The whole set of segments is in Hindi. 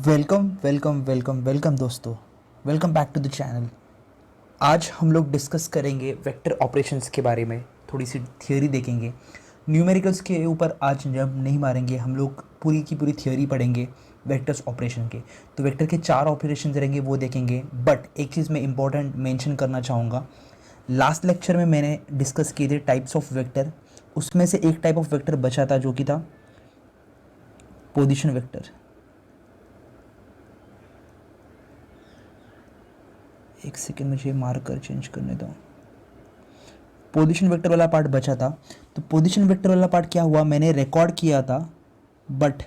वेलकम वेलकम वेलकम वेलकम दोस्तों, welcome back to the channel. आज हम लोग डिस्कस करेंगे वेक्टर ऑपरेशंस के बारे में, थोड़ी सी थियोरी देखेंगे। न्यूमेरिकल्स के ऊपर आज जब नहीं मारेंगे, हम लोग पूरी की पूरी थियोरी पढ़ेंगे वेक्टर्स ऑपरेशन के। तो वेक्टर के 4 ऑपरेशन रहेंगे, वो देखेंगे। बट एक चीज़ मैं इंपॉर्टेंट मेंशन करना चाहूँगा। लास्ट लेक्चर में मैंने डिस्कस किए थे टाइप्स ऑफ वेक्टर, उसमें से एक टाइप ऑफ वेक्टर बचा था जो कि था पोजीशन वेक्टर। एक सेकेंड, मुझे मार्कर चेंज करने दो। पोजीशन वेक्टर वाला पार्ट बचा था। तो पोजीशन वेक्टर वाला पार्ट क्या हुआ, मैंने रिकॉर्ड किया था बट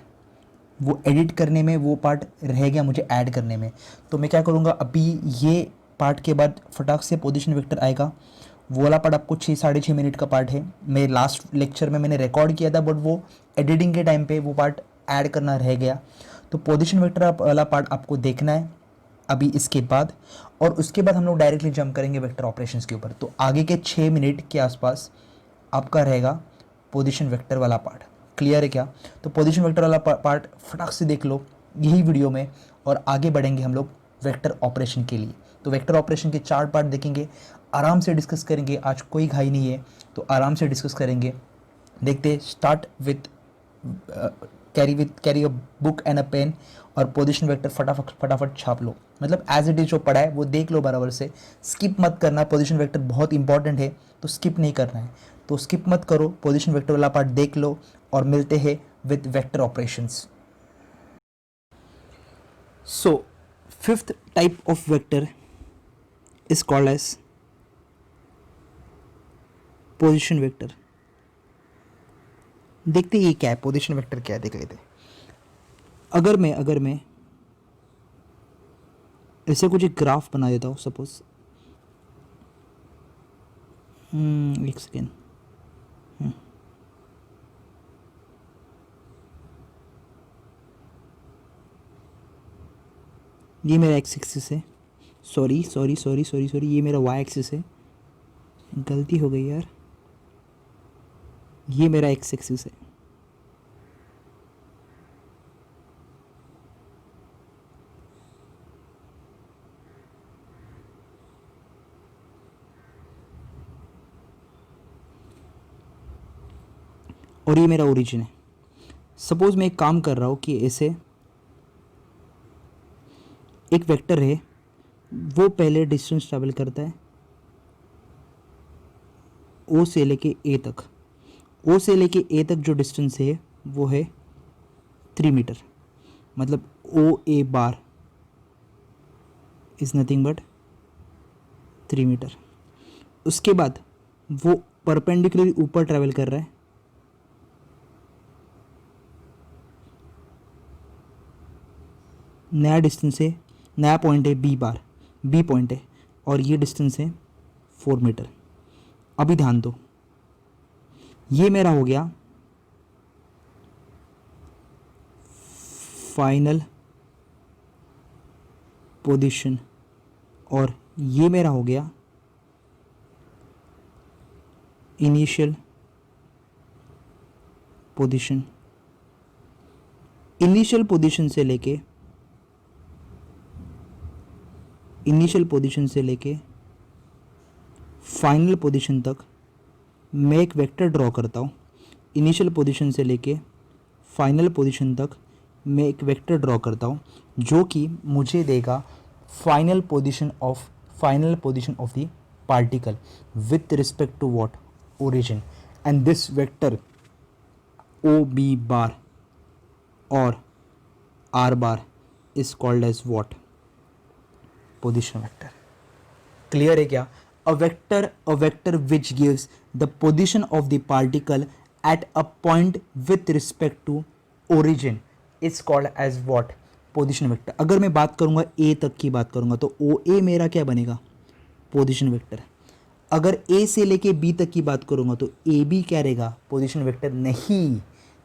वो एडिट करने में वो पार्ट रह गया, मुझे ऐड करने में। तो मैं क्या करूँगा, अभी ये पार्ट के बाद फटाक से पोजीशन वेक्टर आएगा। वो वाला पार्ट आपको 6-6.5 मिनट का पार्ट है। मैं लास्ट लेक्चर में मैंने रिकॉर्ड किया था बट वो एडिटिंग के टाइम पे वो पार्ट ऐड करना रह गया। तो पोजीशन वेक्टर वाला पार्ट आपको देखना है अभी इसके बाद, और उसके बाद हम लोग डायरेक्टली जंप करेंगे वेक्टर ऑपरेशंस के ऊपर। तो आगे के 6 मिनट के आसपास आपका रहेगा पोजीशन वेक्टर वाला पार्ट। क्लियर है क्या? तो पोजीशन वेक्टर वाला पार्ट फटाक से देख लो यही वीडियो में, और आगे बढ़ेंगे हम लोग वेक्टर ऑपरेशन के लिए। तो वेक्टर ऑपरेशन के 4 पार्ट देखेंगे, आराम से डिस्कस करेंगे। आज कोई घाई नहीं है, तो आराम से डिस्कस करेंगे। देखते, start with carry a book and a pen, और पोजीशन वेक्टर फटाफट फटाफट छाप लो। मतलब एज इट इज़ जो पढ़ा है वो देख लो बराबर से, स्किप मत करना। पोजीशन वेक्टर बहुत इंपॉर्टेंट है, तो स्किप नहीं करना है। तो स्किप मत करो, पोजीशन वेक्टर वाला पार्ट देख लो, और मिलते हैं with vector operations. So fifth type of vector is called as position vector. देखते ये क्या है, पोजीशन वेक्टर क्या है देख लेते। अगर मैं ऐसे कुछ एक ग्राफ बना देता हूँ सपोज। एक सेकेंड। ये मेरा एक्स एक्सिस है। सॉरी, ये मेरा वाई एक्सिस है। गलती हो गई यार, ये मेरा एक्स एक्सिस है। और ये मेरा ओरिजिन है। सपोज मैं एक काम कर रहा हूँ कि ऐसे एक वेक्टर है, वो पहले डिस्टेंस ट्रैवल करता है ओ से लेके ए तक। ओ से लेके ए तक जो डिस्टेंस है वो है 3 मीटर। मतलब ओ ए बार इज़ नथिंग बट 3 मीटर। उसके बाद वो परपेंडिकुलर ऊपर ट्रैवल कर रहा है, नया डिस्टेंस है, नया पॉइंट है बी बार, बी पॉइंट है, और ये डिस्टेंस है 4 मीटर। अभी ध्यान दो, ये मेरा हो गया फाइनल पोजीशन, और ये मेरा हो गया इनिशियल पोजीशन। इनिशियल पोजीशन से लेके फाइनल पोजीशन तक मैं एक वेक्टर ड्रॉ करता हूँ। इनिशियल पोजीशन से लेके फाइनल पोजीशन तक मैं एक वेक्टर ड्रॉ करता हूँ, जो कि मुझे देगा final position of the particle with respect to what, origin. And this vector O B bar और R bar is called as what, position vector. Clear है क्या? a vector which gives the position of the particle at a point with respect to origin is called as what, position vector। अगर मैं बात करूंगा a तक की बात करूंगा तो ओ ए मेरा क्या बनेगा, पोजीशन वेक्टर। अगर a से लेके b तक की बात करूंगा तो ए बी क्या रहेगा, पोजीशन वेक्टर नहीं,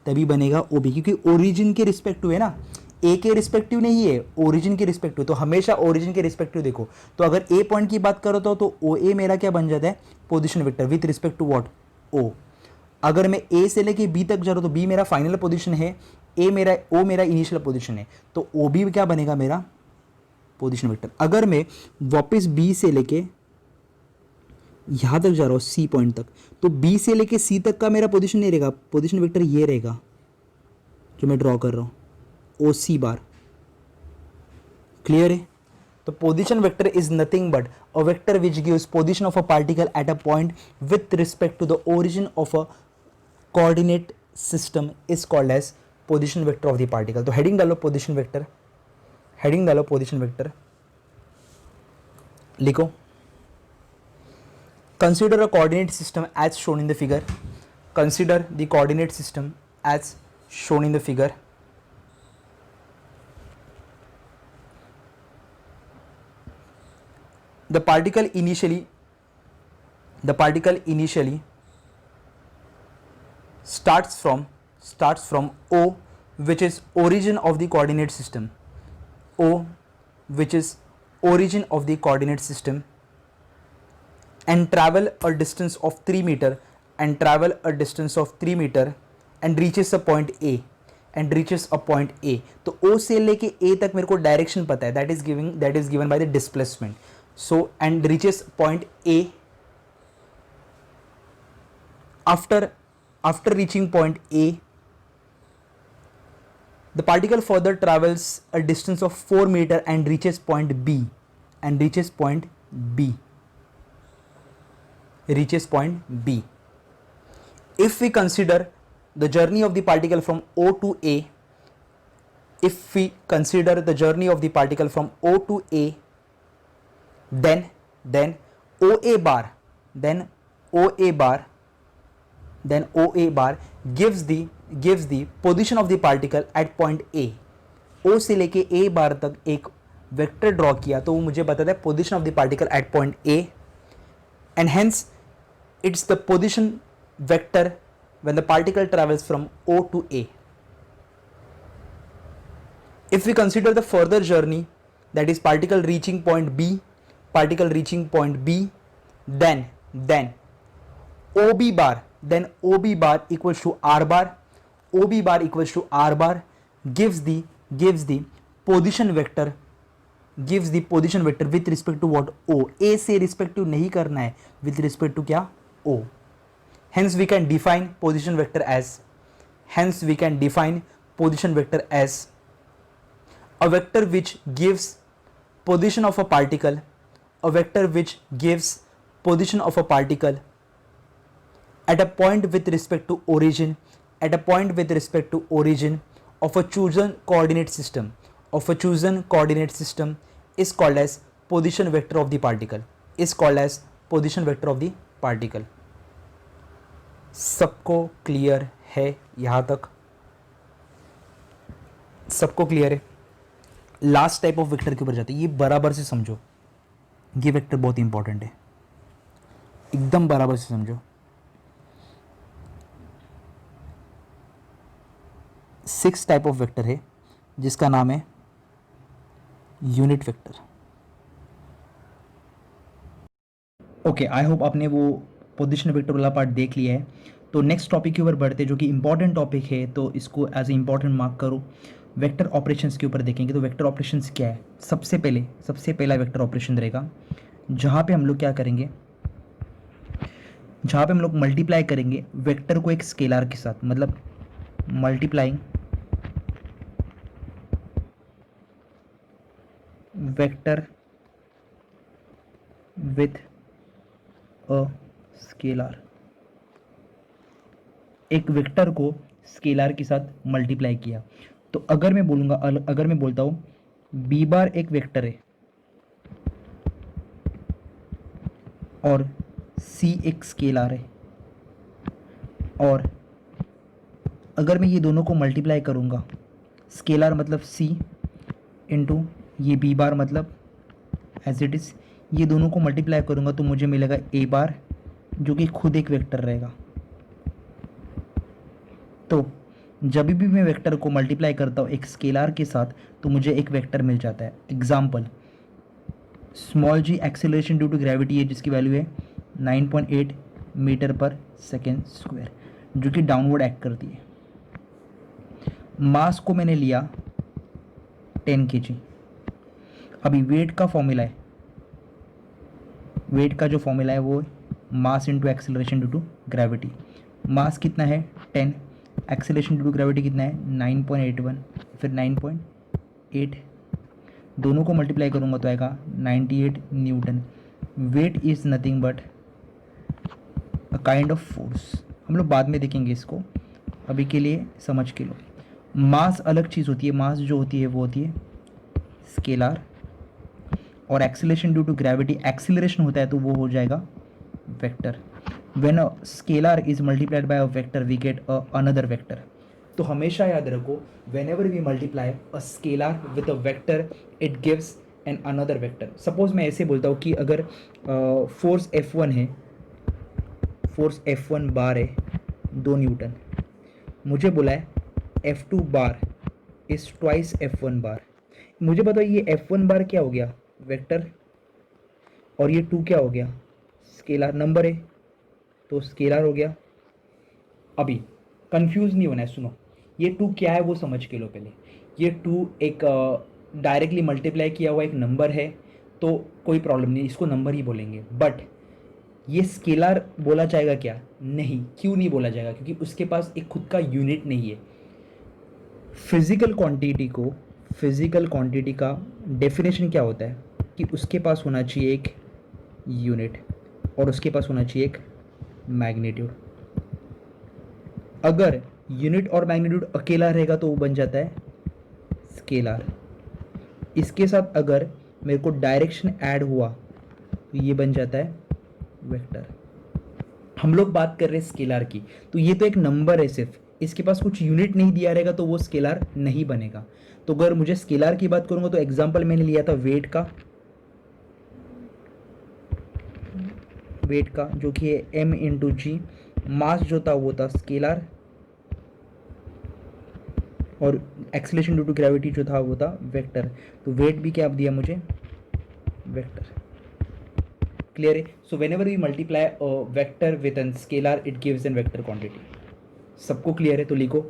तभी बनेगा ओ बी, क्योंकि ओरिजिन के रिस्पेक्टिव है ना, ए के रिस्पेक्टिव नहीं है, ओरिजिन के रिस्पेक्टिव। तो हमेशा ओरिजिन के रिस्पेक्टिव देखो। तो अगर ए पॉइंट की बात करो तो ओ ए मेरा क्या बन जाता है, position vector with respect to what, O. अगर मैं ए से लेके बी तक जा रहा हूँ तो बी मेरा फाइनल पोजीशन है, ओ मेरा इनिशियल पोजीशन है, तो ओ भी क्या बनेगा मेरा पोजीशन वेक्टर। अगर मैं वापस बी से लेके यहां तक जा रहा हूं सी पॉइंट तक, तो बी से लेके सी तक का मेरा पोजीशन नहीं रहेगा, पोजीशन वेक्टर ये रहेगा जो मैं ड्रॉ कर रहा हूं, ओ सी बार। क्लियर है? तो position vector is nothing but a vector which gives position of a particle at a point with respect to the origin of a coordinate system is called as position vector of the particle. तो हेडिंग डालो पोजीशन वेक्टर, हेडिंग डालो पोजीशन वेक्टर, लिखो consider a coordinate system as shown in the figure, consider the coordinate system as shown in the figure. The particle initially starts from O, which is origin of the coordinate system, O which is origin of the coordinate system, and travel a distance of 3 meter and travel a distance of 3 meter and reaches a point A and reaches a point A. तो O से लेके A तक मेरे को डायरेक्शन पता है, that is given by the displacement. So and reaches point A. After reaching point A, the particle further travels a distance of 4 meter and reaches point B and reaches point B. Reaches point B. If we consider the journey of the particle from O to A, if we consider the journey of the particle from O to A, then OA bar gives the position of the particle at point A. O से लेके A बार तक एक वेक्टर ड्रॉ किया तो वो मुझे बताता है position of the particle at point A, and hence it's the position vector when the particle travels from O to A. If we consider the further journey, that is particle reaching point B, then OB bar equals to R bar, gives the position vector with respect to what? O. A से रिस्पेक्टिव नहीं करना है, with respect to क्या? O. Hence we can define position vector as a vector which gives position of a particle at a point with respect to origin of a chosen coordinate system is called as position vector of the particle. सबको क्लियर है? यहाँ तक सबको क्लियर है? लास्ट टाइप ऑफ वेक्टर के ऊपर जाते हैं, ये बराबर से समझो, ये वेक्टर बहुत इंपॉर्टेंट है, एकदम बराबर से समझो। 6 टाइप ऑफ वेक्टर है जिसका नाम है unit vector. Okay, I hope आपने वो पोजीशन वेक्टर वाला पार्ट देख लिया है। तो नेक्स्ट टॉपिक के ऊपर बढ़ते जो कि इंपॉर्टेंट टॉपिक है, तो इसको एज ए इंपॉर्टेंट मार्क करो। वेक्टर ऑपरेशंस के ऊपर देखेंगे। तो वेक्टर ऑपरेशंस क्या है? सबसे पहला वेक्टर ऑपरेशन रहेगा जहाँ पे हम लोग क्या करेंगे, जहाँ पे हम लोग मल्टीप्लाई करेंगे वेक्टर को एक स्केलर के साथ, मतलब multiplying vector with a scalar. एक वेक्टर को स्केलर के साथ मल्टीप्लाई किया। तो अगर मैं बोलता हूँ बी बार एक वेक्टर है और सी एक स्केलर है, और अगर मैं ये दोनों को मल्टीप्लाई करूँगा, स्केलर मतलब सी इंटू ये बी बार मतलब एज इट इज़, ये दोनों को मल्टीप्लाई करूँगा तो मुझे मिलेगा ए बार जो कि खुद एक वेक्टर रहेगा। तो जब भी मैं वेक्टर को मल्टीप्लाई करता हूँ एक स्केलर के साथ तो मुझे एक वेक्टर मिल जाता है। Example, small g acceleration due to gravity है जिसकी वैल्यू है 9.8 मीटर पर सेकेंड स्क्वायर, जो कि डाउनवर्ड एक्ट करती है। मास को मैंने लिया 10 kg। अभी वेट का फॉर्मूला है, वेट का जो फॉर्मूला है वो mass into acceleration due to gravity. Mass कितना है 10, एक्सेलरेशन ड्यू टू ग्रेविटी कितना है 9.81, फिर 9.8, दोनों को मल्टीप्लाई करूँगा तो आएगा 98 newton. Weight is nothing but a kind of force, हम लोग बाद में देखेंगे इसको, अभी के लिए समझ के लो। मास अलग चीज़ होती है, मास जो होती है वो होती है स्केलार, और acceleration due to gravity acceleration होता है तो वो हो जाएगा vector. When a scalar is multiplied by a vector we get another vector. तो हमेशा याद रखो, whenever we multiply a scalar with a vector it gives an another vector. Suppose मैं ऐसे बोलता हूँ कि अगर फोर्स F1 है, फोर्स F1 बार है 2 न्यूटन, मुझे बोला है F2 bar is twice F1 बार। मुझे बताओ ये F1 बार क्या हो गया, वेक्टर, और ये 2 क्या हो गया, स्केलर नंबर है तो स्केलर हो गया। अभी कंफ्यूज नहीं होना है, सुनो, ये 2 क्या है वो समझ के लो पहले। ये 2 एक डायरेक्टली मल्टीप्लाई किया हुआ एक नंबर है, तो कोई प्रॉब्लम नहीं, इसको नंबर ही बोलेंगे। बट ये स्केलर बोला जाएगा क्या, नहीं, क्यों नहीं बोला जाएगा, क्योंकि उसके पास एक खुद का यूनिट नहीं है। फिजिकल क्वांटिटी को, फिजिकल क्वांटिटी का डेफिनेशन क्या होता है कि उसके पास होना चाहिए एक यूनिट और उसके पास होना चाहिए एक मैग्नीट्यूड। अगर यूनिट और मैग्नीट्यूड अकेला रहेगा तो वो बन जाता है स्केलर। इसके साथ अगर मेरे को डायरेक्शन ऐड हुआ तो ये बन जाता है वेक्टर। हम लोग बात कर रहे हैं स्केलर की, तो ये तो एक नंबर है सिर्फ, इसके पास कुछ यूनिट नहीं दिया रहेगा तो वो स्केलर नहीं बनेगा। तो अगर मुझे स्केलर की बात करूंगा तो एग्जांपल मैंने लिया था वेट का, वेट का जो कि है m इंटू जी। मास जो था वो था स्केलर, और एक्सीलरेशन ड्यू टू ग्रेविटी जो था वो था वेक्टर। तो वेट भी क्या दिया मुझे, वेक्टर। क्लियर है? So whenever we multiply vector with an scalar it gives an vector quantity. सबको क्लियर है तो लिखो,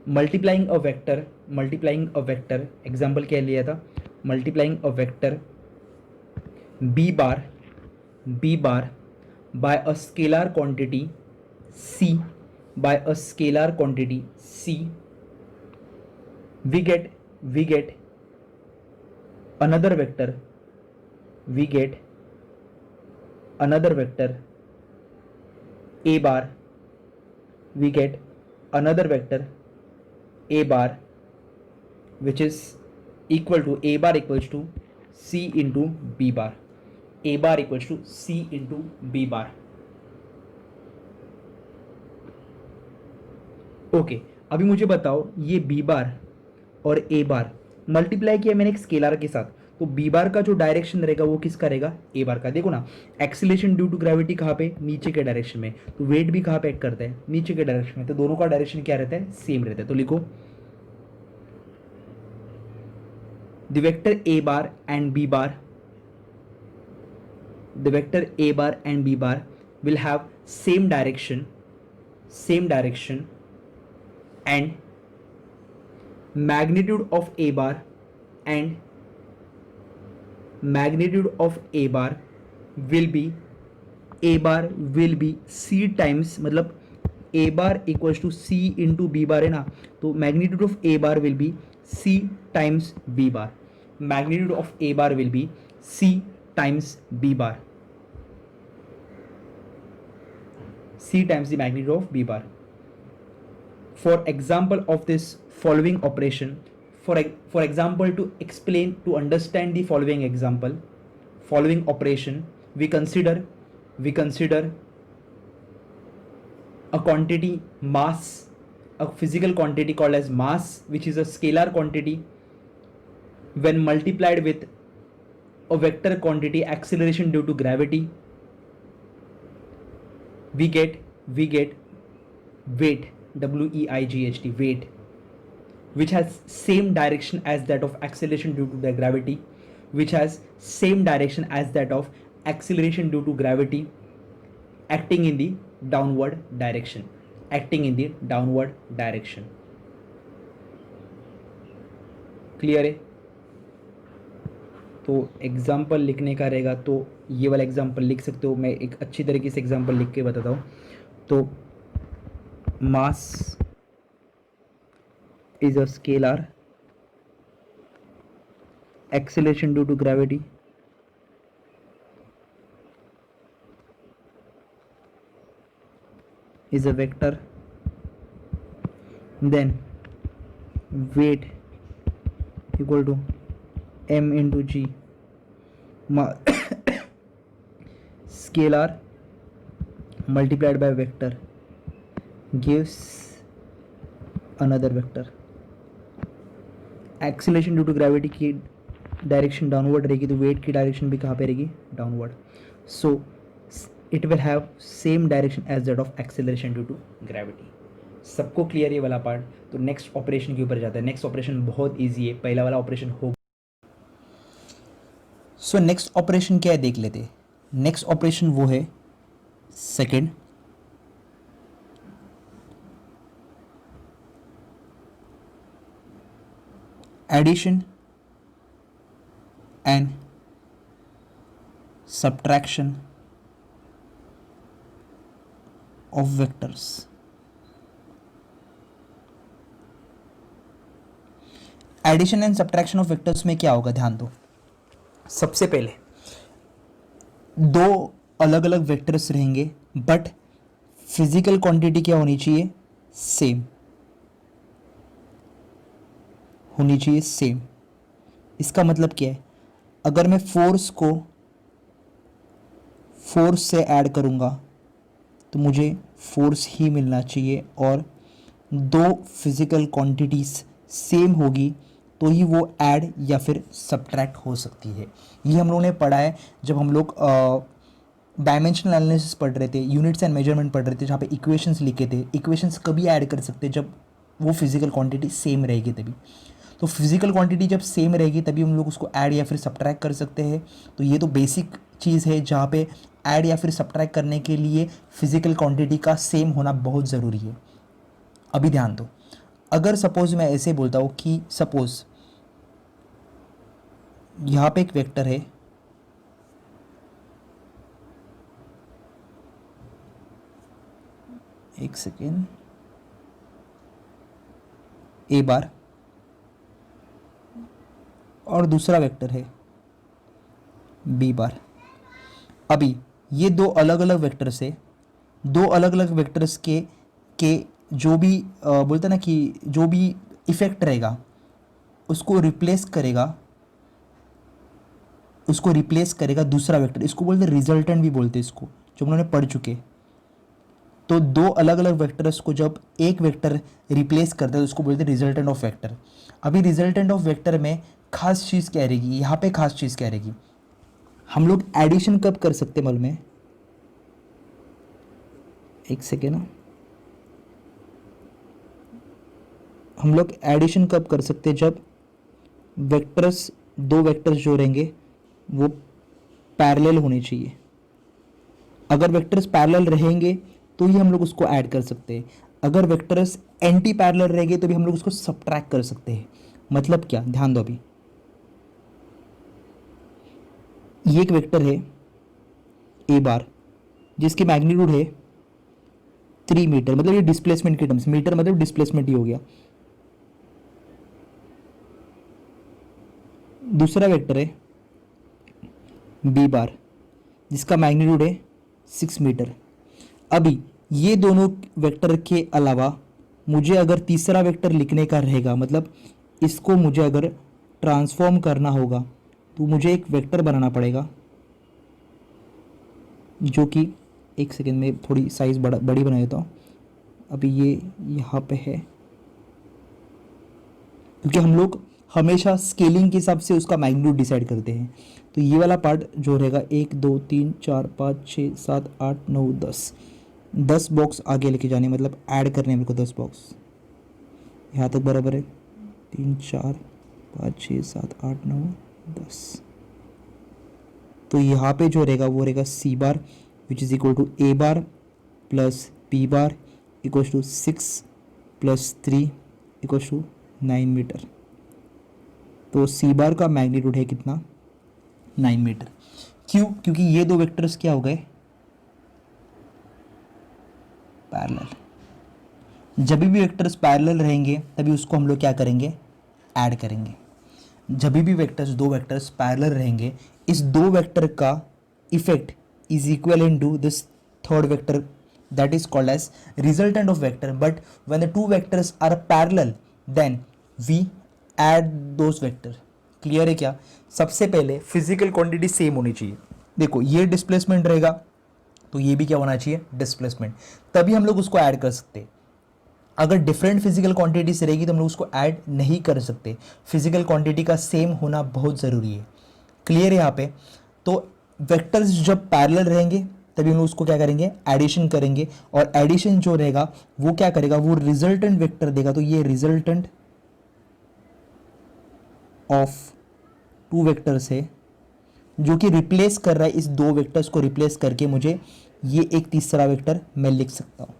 multiplying a vector, multiplying a vector, example क्या लिया था, multiplying a vector B bar, B bar by a scalar quantity c, by a scalar quantity c, we get another vector, we get another vector a bar, we get another vector a bar which is equal to a bar equals to c into b bar, a bar equals to c into b bar। Okay अभी मुझे बताओ, ये बी बार और ए बार मल्टीप्लाई किया मैंने एक स्केलर के साथ, तो बी बार का जो डायरेक्शन रहेगा वो किसका रहेगा, ए बार का। देखो ना, एक्सीलरेशन ड्यू टू ग्रेविटी कहाँ पे, नीचे के डायरेक्शन में, तो वेट भी कहाँ पे एक्ट करता है, नीचे के डायरेक्शन में, तो दोनों का डायरेक्शन क्या रहता है, सेम रहता है। तो लिखो the vector a bar and b bar, the vector a bar and b bar will have same direction, same direction, and magnitude of a bar, and magnitude of a bar will be, a bar will be c times, मतलब a bar equals to c into b bar है ना, तो magnitude of a bar will be c times b bar, magnitude of a bar will be c times b bar, c times the magnitude of b bar। For example of this following operation, for example, to explain, to understand the following example, following operation, we consider a quantity mass, a physical quantity called as mass, which is a scalar quantity, when multiplied with a vector quantity acceleration due to gravity, we get weight, weight, weight, which has same direction as that of acceleration due to the gravity, which has same direction as that of acceleration due to gravity, acting in the downward direction, acting in the downward direction। Clear है? तो एग्जाम्पल लिखने का रहेगा तो ये वाला एग्जाम्पल लिख सकते हो, मैं एक अच्छी तरीके से एग्जाम्पल लिख के बताता हूँ। तो mass is a scalar, acceleration due to gravity is a vector, then weight equal to m into g, scalar multiplied by vector gives another vector. Acceleration due to gravity की डायरेक्शन डाउनवर्ड रहेगी तो वेट की डायरेक्शन भी कहाँ पे रहेगी? Downward. So it will have same direction as that of acceleration due to gravity. सबको क्लियर ये वाला पार्ट? तो नेक्स्ट ऑपरेशन के ऊपर जाता है. नेक्स्ट ऑपरेशन बहुत ईजी है, पहला वाला ऑपरेशन हो. सो नेक्स्ट ऑपरेशन क्या है देख लेते हैं. नेक्स्ट ऑपरेशन वो है second, addition and subtraction of vectors. Addition and subtraction of vectors में क्या होगा, ध्यान दो. सबसे पहले दो अलग अलग वेक्टर्स रहेंगे बट फिजिकल क्वांटिटी क्या होनी चाहिए? सेम होनी चाहिए, सेम. इसका मतलब क्या है? अगर मैं फोर्स को फोर्स से ऐड करूँगा तो मुझे फोर्स ही मिलना चाहिए, और दो फिजिकल क्वांटिटीज सेम होगी तो ही वो ऐड या फिर सब्ट्रैक्ट हो सकती है. ये हम लोगों ने पढ़ा है जब हम लोग डायमेंशनल एनालिसिस पढ़ रहे थे, यूनिट्स एंड मेजरमेंट पढ़ रहे थे, जहाँ पे इक्वेशंस लिखे थे. इक्वेशंस कभी ऐड कर सकते जब वो फिजिकल क्वांटिटी सेम रहेगी तभी. तो फिजिकल क्वांटिटी जब सेम रहेगी तभी हम लोग उसको ऐड या फिर सब्ट्रैक्ट कर सकते हैं. तो ये तो बेसिक चीज़ है जहाँ पे ऐड या फिर सब्ट्रैक्ट करने के लिए फिजिकल क्वांटिटी का सेम होना बहुत ज़रूरी है. अभी ध्यान दो, अगर सपोज मैं ऐसे बोलता हूँ कि सपोज यहाँ पे एक वेक्टर है, एक सेकेंड, ए बार, और दूसरा वेक्टर है बी बार. अभी ये दो अलग अलग वेक्टर्स है, दो अलग अलग वेक्टर्स के जो भी बोलते ना कि जो भी इफेक्ट रहेगा उसको रिप्लेस करेगा दूसरा वेक्टर. इसको बोलते हैं रिजल्टेंट भी बोलते हैं इसको, जो हम लोगों ने पढ़ चुके. तो दो अलग अलग वेक्टर्स को जब एक वेक्टर रिप्लेस करता है तो उसको बोलते हैं रिजल्टेंट ऑफ वेक्टर. अभी रिजल्टेंट ऑफ वेक्टर में खास चीज़ क्या रहेगी, यहाँ पे खास चीज़ क्या रहेगी? हम लोग एडिशन कब कर सकते हैं मालूम है? एक सेकेंड ना, हम लोग एडिशन कब कर सकते हैं? जब वेक्टर्स, दो वेक्टर्स जो रहेंगे वो पैरेलल होने चाहिए. अगर वेक्टर्स पैरेलल रहेंगे तो ही हम लोग उसको ऐड कर सकते हैं. अगर वेक्टर्स एंटी पैरेलल रहेंगे तो भी हम लोग उसको सब्ट्रैक्ट कर सकते हैं. मतलब क्या, ध्यान दो. अभी ये एक वेक्टर है ए बार जिसकी मैग्नीट्यूड है 3 मीटर, मतलब ये डिस्प्लेसमेंट के टर्म्स, मीटर मतलब डिस्प्लेसमेंट ही हो गया. दूसरा वेक्टर है बी बार जिसका मैग्नीट्यूड है 6 मीटर. अभी ये दोनों वेक्टर के अलावा मुझे अगर तीसरा वेक्टर लिखने का रहेगा, मतलब इसको मुझे अगर ट्रांसफॉर्म करना होगा तो मुझे एक वेक्टर बनाना पड़ेगा जो कि, एक सेकेंड में थोड़ी साइज़ बड़ी बना देता हूँ. अभी ये यहाँ पे है क्योंकि हम लोग हमेशा स्केलिंग के हिसाब से उसका मैग्नीट्यूड डिसाइड करते हैं. तो ये वाला पार्ट जो रहेगा 1 2 3 4 5 6 7 8 9 10 बॉक्स आगे लेके जाने, मतलब ऐड करने मेरे को 10 बॉक्स. यहाँ तक बराबर है 3 4 5 6 7 8 9 10. तो यहाँ पे जो रहेगा वो रहेगा C bar which is equal to A bar plus B bar equals to 6 + 3 equals to 9 metre. तो सी बार का मैग्नीट्यूड है कितना, 9 मीटर। क्यों? क्योंकि ये दो वेक्टर्स क्या हो गए, पैरेलल। जब भी वेक्टर्स पैरेलल रहेंगे तभी उसको हम लोग क्या करेंगे, ऐड करेंगे। जब भी वेक्टर्स, दो वेक्टर्स पैरेलल रहेंगे, इस दो वेक्टर का effect is equal into this third vector, that is called as resultant of vector. But when the two vectors are parallel then we add those vector. Clear है क्या? सबसे पहले फिजिकल क्वांटिटी सेम होनी चाहिए। देखो ये डिस्प्लेसमेंट रहेगा तो ये भी क्या होना चाहिए, डिस्प्लेसमेंट, तभी हम लोग उसको ऐड कर सकते हैं। अगर डिफरेंट फिजिकल क्वांटिटीज रहेगी तो हम लोग उसको ऐड नहीं कर सकते। फिजिकल क्वांटिटी का सेम होना बहुत ज़रूरी है। क्लियर है यहाँ पे? तो वेक्टर्स जब पैरेलल रहेंगे तभी हम लोग उसको क्या करेंगे, एडिशन करेंगे, और एडिशन जो रहेगा वो क्या करेगा, वो रिजल्टेंट वेक्टर देगा। तो ये रिजल्टेंट ऑफ टू वेक्टर्स है जो कि रिप्लेस कर रहा है, इस दो वेक्टर्स को रिप्लेस करके मुझे ये एक तीसरा वेक्टर मैं लिख सकता हूँ।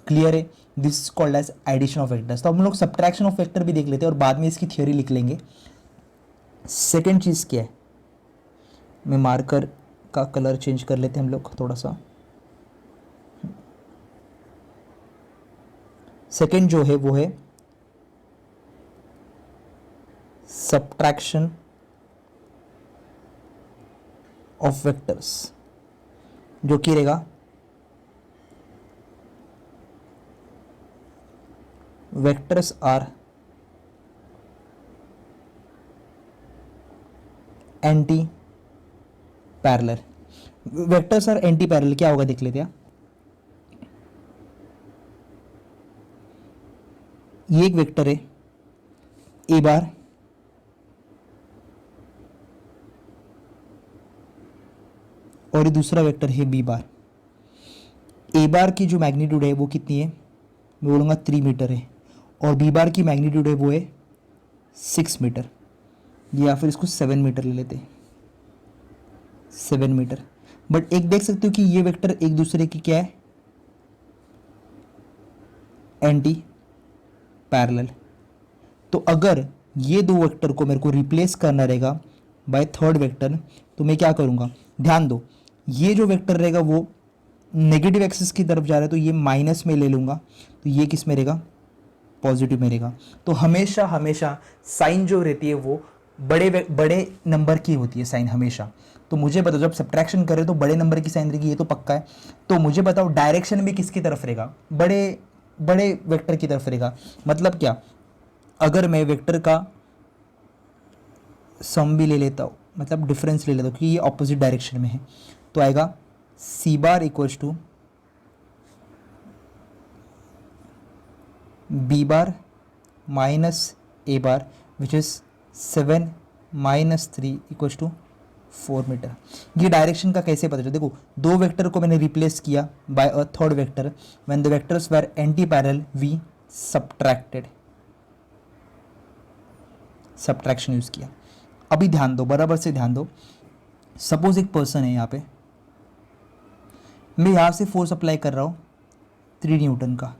क्लियर है? This is called as addition of vectors. तो हम लोग सब्ट्रैक्शन ऑफ वेक्टर भी देख लेते हैं और बाद में इसकी थ्योरी लिख लेंगे। सेकेंड चीज़ क्या है, मैं मार्कर का कलर चेंज कर लेते हैं हम लोग थोड़ा सा। सेकेंड जो है वो है सब्ट्रैक्शन ऑफ वेक्टर्स, जो कि रहेगा vectors are anti parallel. Vectors are anti parallel क्या होगा देख लेते हैं। ये एक वेक्टर है ए बार, और ये दूसरा वेक्टर है बी बार। ए बार की जो मैग्नीट्यूड है वो कितनी है, मैं बोलूँगा 3 मीटर है, और बी बार की मैग्नीट्यूड है वो है 6 मीटर, या फिर इसको 7 मीटर ले लेते हैं, 7 मीटर। बट एक देख सकते हो कि ये वेक्टर एक दूसरे की क्या है, एंटी पैरेलल। तो अगर ये दो वेक्टर को मेरे को रिप्लेस करना रहेगा बाय थर्ड वेक्टर, तो मैं क्या करूँगा, ध्यान दो, ये जो वेक्टर रहेगा वो नेगेटिव एक्सिस की तरफ जा रहा है, तो ये माइनस में ले लूँगा, तो ये किस में रहेगा, पॉजिटिव में रहेगा। तो हमेशा हमेशा साइन जो रहती है वो बड़े नंबर की होती है साइन हमेशा। तो मुझे बताओ, जब सब्ट्रैक्शन करें तो बड़े नंबर की साइन रहेगी, ये तो पक्का है। तो मुझे बताओ डायरेक्शन भी किसकी तरफ रहेगा, बड़े वेक्टर की तरफ रहेगा। मतलब क्या, अगर मैं वेक्टर का सम भी ले लेता हूँ, मतलब डिफरेंस ले लेता हूँ कि ये ऑपोजिट डायरेक्शन में है, तो आएगा C bar equals to B bar minus A bar, which is 7 minus 3 equals to 4 metre. ये डायरेक्शन का कैसे पता चला, देखो दो वेक्टर को मैंने रिप्लेस किया by a third vector, when the vectors were anti parallel we subtracted, subtraction use किया। अभी ध्यान दो, बराबर से ध्यान दो। सपोज एक पर्सन है यहाँ पे, मैं यहाँ से फोर्स अप्लाई कर रहा हूँ 3 न्यूटन का,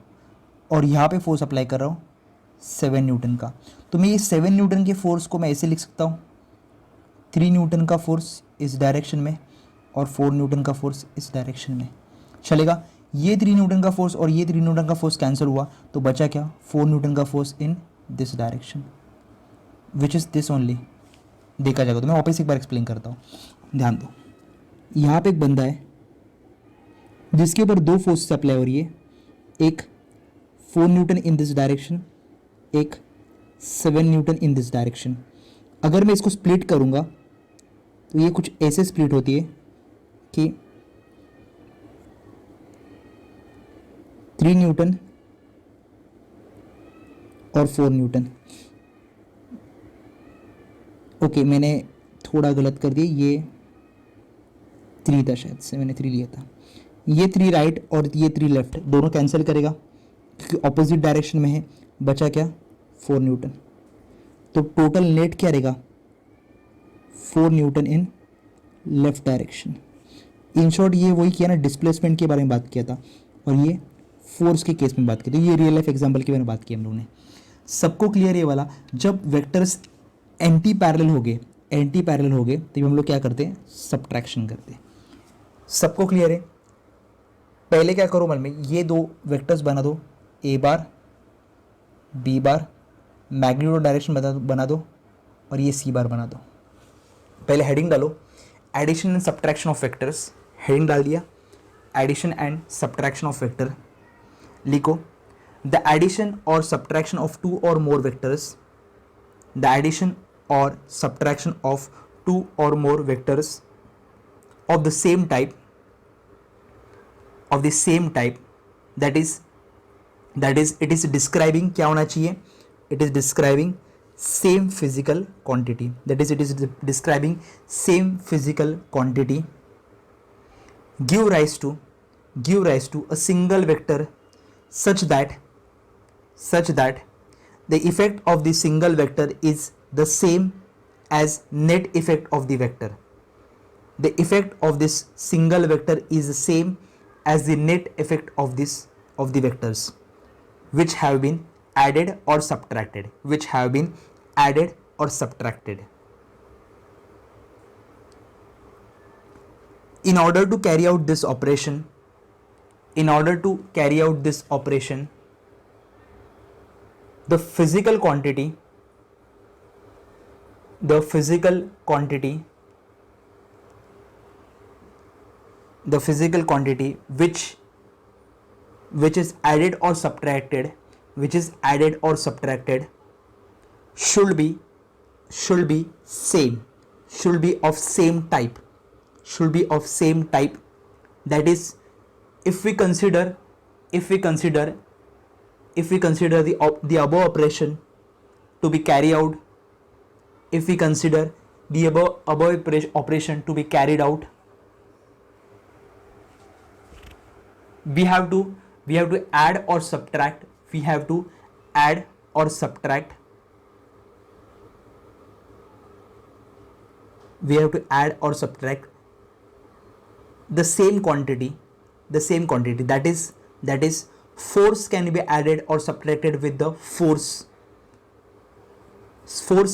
और यहाँ पे फोर्स अप्लाई कर रहा हूँ 7 न्यूटन का। तो मैं ये 7 न्यूटन के फोर्स को मैं ऐसे लिख सकता हूँ, 3 न्यूटन का फोर्स इस डायरेक्शन में और 4 न्यूटन का फोर्स इस डायरेक्शन में। चलेगा? ये 3 न्यूटन का फोर्स और ये 3 न्यूटन का फोर्स कैंसिल हुआ, तो बचा क्या, 4 न्यूटन का force in this direction, which is this only. देखा जाएगा, तो मैं वापस एक बार एक्सप्लेन करता हूँ, ध्यान दो। यहाँ पे एक बंदा है जिसके ऊपर 2 फोर्स अप्लाई हो रही है, एक 4 न्यूटन इन दिस डायरेक्शन, एक 7 न्यूटन इन दिस डायरेक्शन। अगर मैं इसको स्प्लिट करूँगा तो ये कुछ ऐसे स्प्लिट होती है कि 3 न्यूटन और 4 न्यूटन। ओके, मैंने थोड़ा गलत कर दिया, ये 3 था, शायद से मैंने 3 लिया था। ये 3 राइट और ये 3 लेफ्ट, दोनों कैंसिल करेगा क्योंकि ऑपोजिट डायरेक्शन में है। बचा क्या, 4 न्यूटन। तो टोटल नेट क्या रहेगा, 4 Newton in left direction. In short ये वही किया ना, डिस्प्लेसमेंट के बारे में बात किया था, और ये फोर्स के केस में बात की थी। ये रियल लाइफ एग्जांपल के बारे में बात की हम लोगों ने। सबको क्लियर ये वाला, जब वेक्टर्स एंटी पैरेलल हो गए, एंटी पैरेलल हो गए तो हम लोग क्या करते हैं, सब्ट्रैक्शन करते हैं। सबको क्लियर है? पहले क्या करो मन में, ये दो वेक्टर्स बना दो, ए bar B bar, magnitude direction बना दो और ये सी बार बना दो। पहले हेडिंग डालो, addition and subtraction of vectors, heading डाल दिया, addition and subtraction of vector. लिखो the addition or subtraction of two or more vectors, the addition or subtraction of two or more vectors of the same type, that is it is describing, क्या होना चाहिए, it is describing same physical quantity, that is it is describing same physical quantity, give rise to a single vector such that the effect of the single vector is the same as net effect of the vector. The effect of this single vector is the same as the net effect of the vectors which have been added or subtracted, In order to carry out this operation, the physical quantity which is added or subtracted should be of same type, that is if we consider the above operation to be carried out, operation to be carried out, we have to add or subtract, the same quantity, that is force can be added or subtracted with the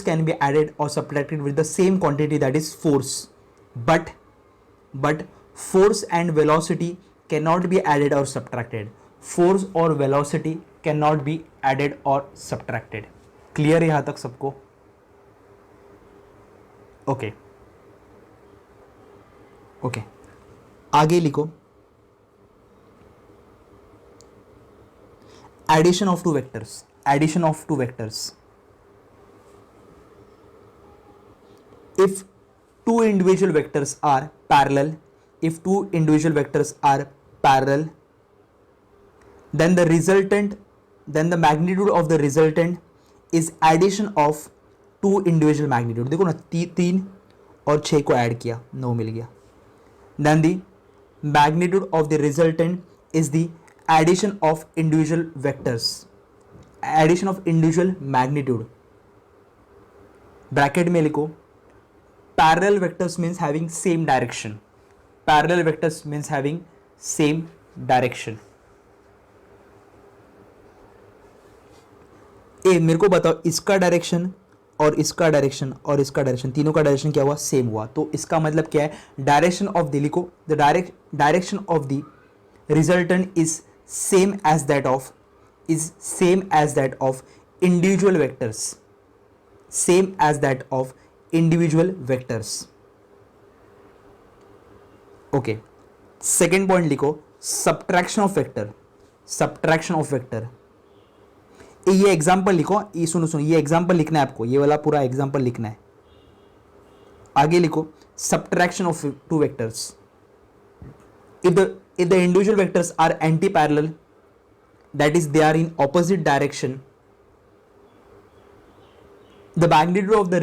can be added or subtracted with the same quantity, that is force, but force and velocity cannot be added or subtracted. Force or velocity cannot be added or subtracted. Clear है यहाँ तक सबको? Okay. आगे लिखो, addition of two vectors. If two individual vectors are parallel, then the magnitude of the resultant is addition of two individual magnitude. देखो ना, 3 और 6 को ऐड किया, 9 मिल गया. Then the magnitude of the resultant is the addition of individual vectors, addition of individual magnitude. Bracket में लिखो, parallel vectors means having same direction. ए मेरे को बताओ, इसका डायरेक्शन और इसका डायरेक्शन तीनों का डायरेक्शन क्या हुआ, सेम हुआ. तो इसका मतलब क्या है, डायरेक्शन ऑफ द, लिखो, the direction of the resultant is same as that of individual vectors. Okay, second point लिखो, सब्ट्रैक्शन ऑफ वेक्टर. ये एग्जाम्पल लिखो, ये सुनो, ये एग्जाम्पल लिखना है आपको, ये वाला पूरा एग्जाम्पल लिखना है. आगे लिखो, subtraction of two vectors. if the individual vectors are anti-parallel, that is they are in opposite direction, the magnitude of the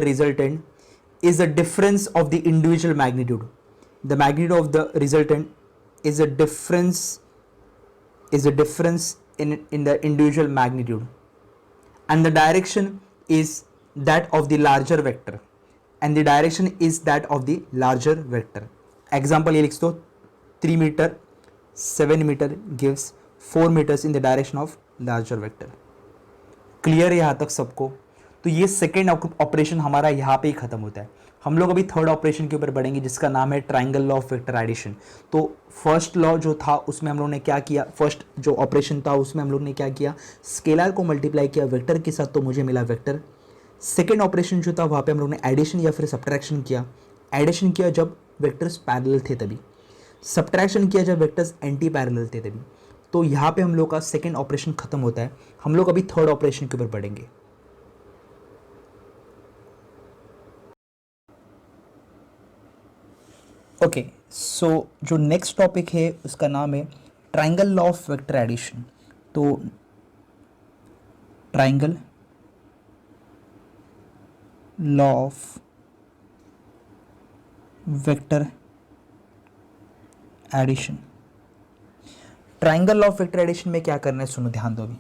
resultant is the difference of the individual magnitude. The magnitude of the resultant is a difference in the individual magnitude, and the direction is that of the larger vector, Example ये लिख दो, 3 meter 7 meter gives 4 meters in the direction of larger vector. Clear है यहाँ तक सबको? तो ये सेकेंड ऑपरेशन हमारा यहाँ पे ही खत्म होता है। हम लोग अभी थर्ड ऑपरेशन के ऊपर बढ़ेंगे जिसका नाम है triangle law of vector addition. तो फर्स्ट लॉ जो था उसमें हम लोग ने क्या किया, फर्स्ट जो ऑपरेशन था उसमें हम लोग ने क्या किया, स्केलर को मल्टीप्लाई किया वेक्टर के साथ तो मुझे मिला वेक्टर। सेकेंड ऑपरेशन जो था वहाँ पे हम लोग ने एडिशन या फिर सब्ट्रैक्शन किया। एडिशन किया जब वेक्टर्स पैरेलल थे तभी, सब्ट्रैक्शन किया जब वेक्टर्स एंटी पैरेलल थे तभी। तो यहाँ पे हम लोग का सेकेंड ऑपरेशन खत्म होता है। हम लोग अभी थर्ड ऑपरेशन के ऊपर बढ़ेंगे। ओके, सो जो नेक्स्ट टॉपिक है उसका नाम है triangle law of vector addition. तो triangle law of vector addition. Triangle law of vector addition में क्या करना है सुनो ध्यान दो। अभी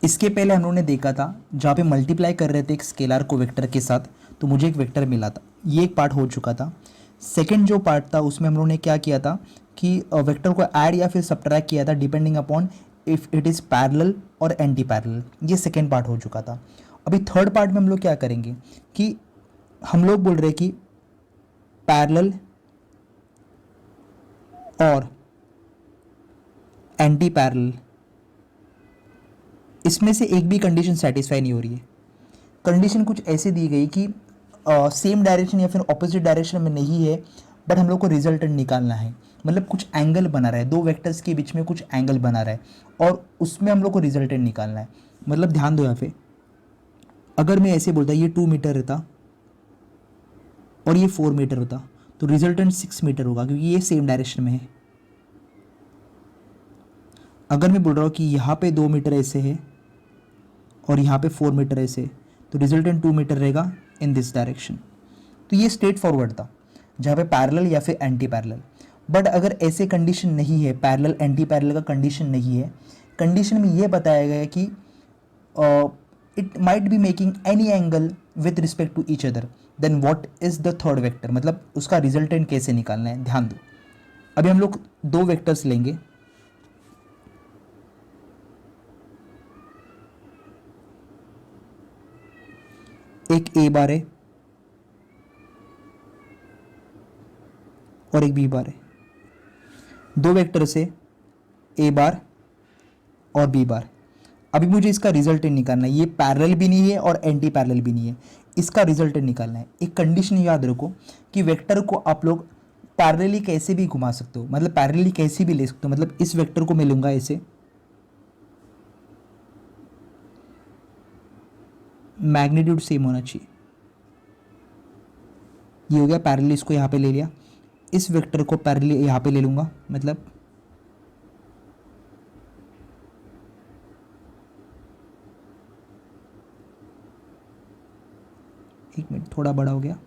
इसके पहले हम लोगों ने देखा था जहाँ पे मल्टीप्लाई कर रहे थे एक स्केलर को वेक्टर के साथ तो मुझे एक वेक्टर मिला था, ये एक पार्ट हो चुका था। सेकंड जो पार्ट था उसमें हम लोगों ने क्या किया था कि वेक्टर को ऐड या फिर सब्ट्रैक्ट किया था depending upon if it is parallel और एंटी पैरेलल। ये सेकंड पार्ट हो चुका था। अभी थर्ड पार्ट में हम लोग क्या करेंगे कि हम लोग बोल रहे हैं कि पैरेलल और एंटी पैरेलल इसमें से एक भी कंडीशन सेटिस्फाई नहीं हो रही है। कंडीशन कुछ ऐसे दी गई कि सेम डायरेक्शन या फिर ऑपोजिट डायरेक्शन में नहीं है बट हम लोग को रिजल्टेंट निकालना है। मतलब कुछ एंगल बना रहा है, दो वेक्टर्स के बीच में कुछ एंगल बना रहा है और उसमें हम लोग को रिजल्टेंट निकालना है। मतलब ध्यान दो यहाँ पे, अगर मैं ऐसे बोलता ये 2 मीटर रहता और ये 4 मीटर होता तो रिजल्टेंट 6 मीटर होगा क्योंकि ये सेम डायरेक्शन में है। अगर मैं बोल रहा हूँ कि यहाँ पे 2 मीटर ऐसे है और यहाँ पे 4 मीटर ऐसे तो रिजल्टेंट 2 मीटर रहेगा इन दिस डायरेक्शन। तो ये स्ट्रेट फॉरवर्ड था जहाँ पे पैरेलल या फिर एंटी पैरेलल। बट अगर ऐसे कंडीशन नहीं है, पैरेलल एंटी पैरेलल का कंडीशन नहीं है, कंडीशन में ये बताया गया है कि it might be making any angle with respect to each other, then what is the third vector, मतलब उसका रिजल्टेंट कैसे निकालना है। ध्यान दो, अभी हम लोग दो वेक्टर्स लेंगे, एक ए बार है और एक बी बार है। दो वेक्टर से ए बार और बी बार। अभी मुझे इसका रिजल्टेंट निकालना है। ये पैरेलल भी नहीं है और एंटी पैरेलल भी नहीं है, इसका रिजल्टेंट निकालना है। एक कंडीशन याद रखो कि वेक्टर को आप लोग पैरेलली कैसे भी घुमा सकते हो, मतलब पैरेलली कैसे भी ले सकते हो। मतलब इस वेक्टर को मैं लूंगा ऐसे, मैग्नीट्यूड सेम होना चाहिए। ये हो गया पैरेलल, इसको यहाँ पे ले लिया। इस वेक्टर को पैरेलल यहाँ पे ले लूँगा, मतलब एक मिनट थोड़ा बड़ा हो गया।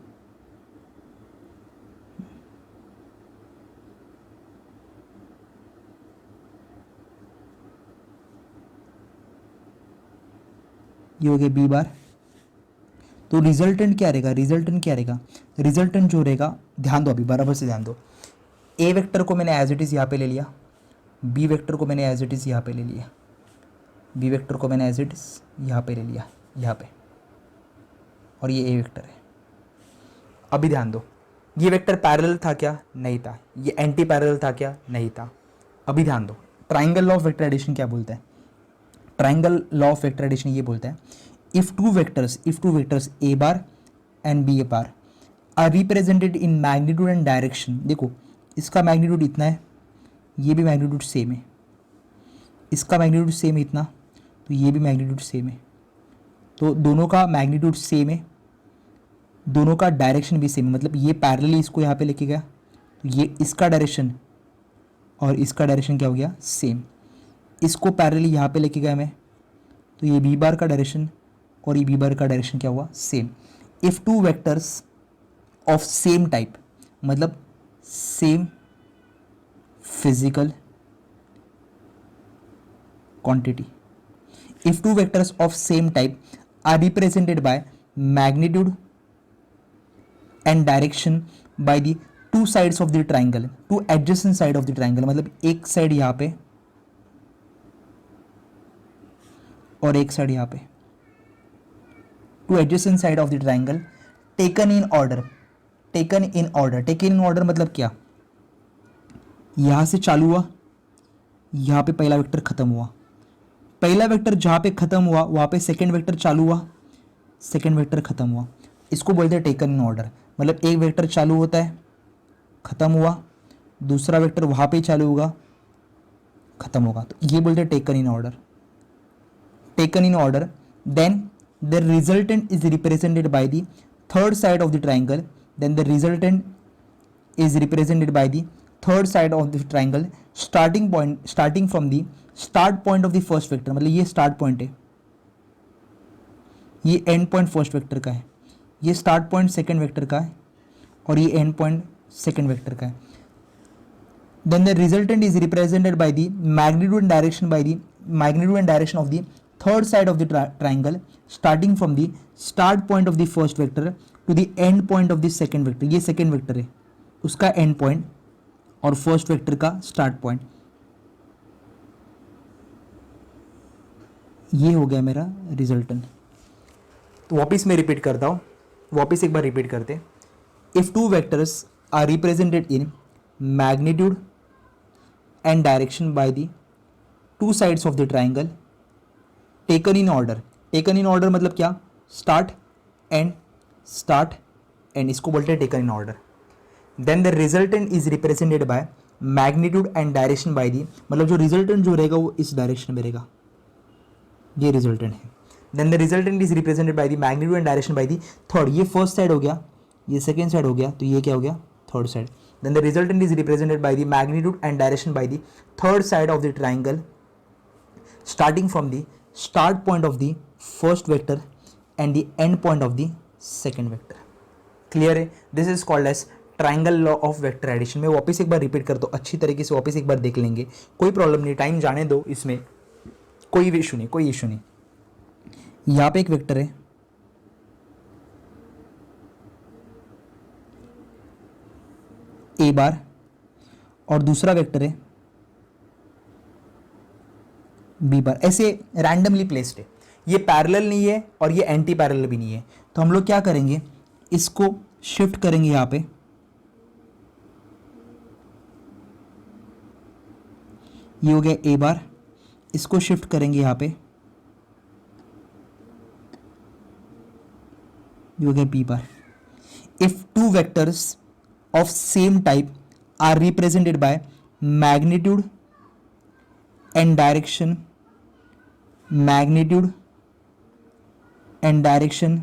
ये हो गया बी बार। तो रिजल्टेंट क्या रहेगा, रिजल्टेंट क्या रहेगा, रिजल्टेंट जो रहेगा, ध्यान दो अभी बराबर से ध्यान दो। ए वेक्टर को मैंने एज इट इज़ यहाँ पे ले लिया, बी वेक्टर को मैंने एज इट इज़ यहाँ पे ले लिया, बी वेक्टर को मैंने एज इट इज़ यहाँ पे ले लिया, यहाँ पे, और ये ए वेक्टर है। अभी ध्यान दो, ये वेक्टर पैरेलल था क्या, नहीं था। ये एंटी पैरेलल था क्या, नहीं था। अभी ध्यान दो, triangle law of vector addition क्या बोलता है, triangle law of vector addition ये बोलता है if two vectors a bar and b bar are represented in magnitude and direction. देखो इसका मैग्नीट्यूड इतना है, ये भी मैग्नीट्यूड सेम है, इसका मैग्नीट्यूड सेम है इतना, तो ये भी मैग्नीट्यूड सेम है। तो दोनों का मैग्नीट्यूड सेम है, दोनों का डायरेक्शन भी सेम है। मतलब ये पैरेलली इसको यहाँ पे लेके गया तो ये इसका डायरेक्शन और इसका डायरेक्शन क्या हो गया, सेम। इसको पैरेलली यहाँ पे लेके गया मैं तो ये बी बार का डायरेक्शन और ये बी बार का डायरेक्शन क्या हुआ, same. If two vectors of same type, मतलब same physical quantity, if two vectors of same type are represented by magnitude and direction by the two sides of the triangle, two adjacent side of the triangle, मतलब एक साइड यहाँ पे और एक साइड यहाँ पे, to adjacent side of the triangle taken in order. Taken in order, taken in order मतलब क्या, यहां से चालू हुआ, यहां पे पहला वेक्टर खत्म हुआ, पहला वेक्टर जहां पे खत्म हुआ वहां पे सेकंड वेक्टर चालू हुआ, सेकंड वेक्टर खत्म हुआ, इसको बोलते हैं टेकन इन ऑर्डर। मतलब एक वेक्टर चालू होता है, खत्म हुआ, दूसरा वेक्टर वहां पे चालू होगा, खत्म होगा, तो ये बोलते हैं taken in order. Taken in order, then the resultant is represented by the third side of the triangle, then the resultant is represented by the third side of the triangle starting point, starting from the start point of the first vector. मतलब ये स्टार्ट पॉइंट है, ये एंड पॉइंट फर्स्ट वेक्टर का है, ये स्टार्ट पॉइंट सेकंड वेक्टर का है, और ये एंड पॉइंट सेकंड वेक्टर का है। Then the resultant is represented by the magnitude and direction, by the magnitude and direction of the third side of the triangle starting from the start point of the first vector to the end point of the second vector. ये सेकंड वेक्टर है, उसका एंड पॉइंट और फर्स्ट वेक्टर का स्टार्ट पॉइंट। ये हो गया मेरा रिजल्टेंट। तो वापिस मैं रिपीट करता हूँ, वापिस एक बार रिपीट करते। If two vectors are represented in magnitude and direction by the two sides of the triangle taken in order. Taken in order मतलब क्या, स्टार्ट एंड, इसको बोलते हैं taken in order. Then the resultant is represented by magnitude and direction by the, मतलब जो रिजल्टेंट जो रहेगा वो इस डायरेक्शन में रहेगा, ये रिजल्टेंट है। Then the resultant is represented by the magnitude and direction by the third, ये फर्स्ट साइड हो गया, ये सेकेंड साइड हो गया, तो ये क्या हो गया, third side. Then the resultant is represented by the magnitude and direction by the third side of the triangle starting from the start point of the first vector and the end point of the second vector. Clear है? This is called as triangle law of vector addition. मैं वापस एक बार रिपीट करता हूँ, अच्छी तरीके से वापस एक बार देख लेंगे, कोई प्रॉब्लम नहीं, टाइम जाने दो, इसमें कोई इशू नहीं, कोई इशू नहीं। यहाँ पे एक वेक्टर है, ए बार, और दूसरा वेक्टर है बी बार, ऐसे रैंडमली प्लेस्ड है। ये पैरेलल नहीं है और ये एंटी पैरेलल भी नहीं है, तो हम लोग क्या करेंगे, इसको शिफ्ट करेंगे यहाँ पे, ये हो गया ए बार, इसको शिफ्ट करेंगे यहाँ पे, ये हो गया B bar. If two vectors of same type are represented by magnitude and direction, magnitude and direction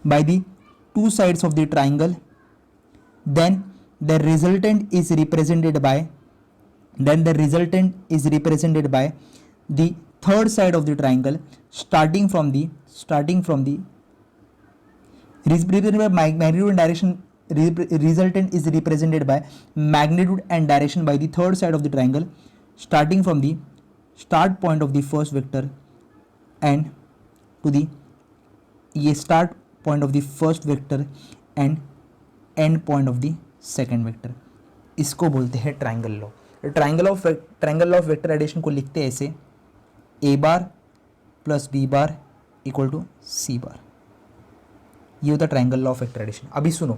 by the two sides of the triangle, then the resultant is represented by the third side of the triangle starting from the represented by magnitude and direction, resultant is represented by magnitude and direction by the third side of the triangle starting from the start point of the first vector and to the ये start point of the first vector and end point of the second vector, इसको बोलते हैं triangle law. Triangle of vector addition को लिखते हैं ऐसे, A bar plus B bar equal to C bar, ये होता है triangle law of vector addition. अभी सुनो,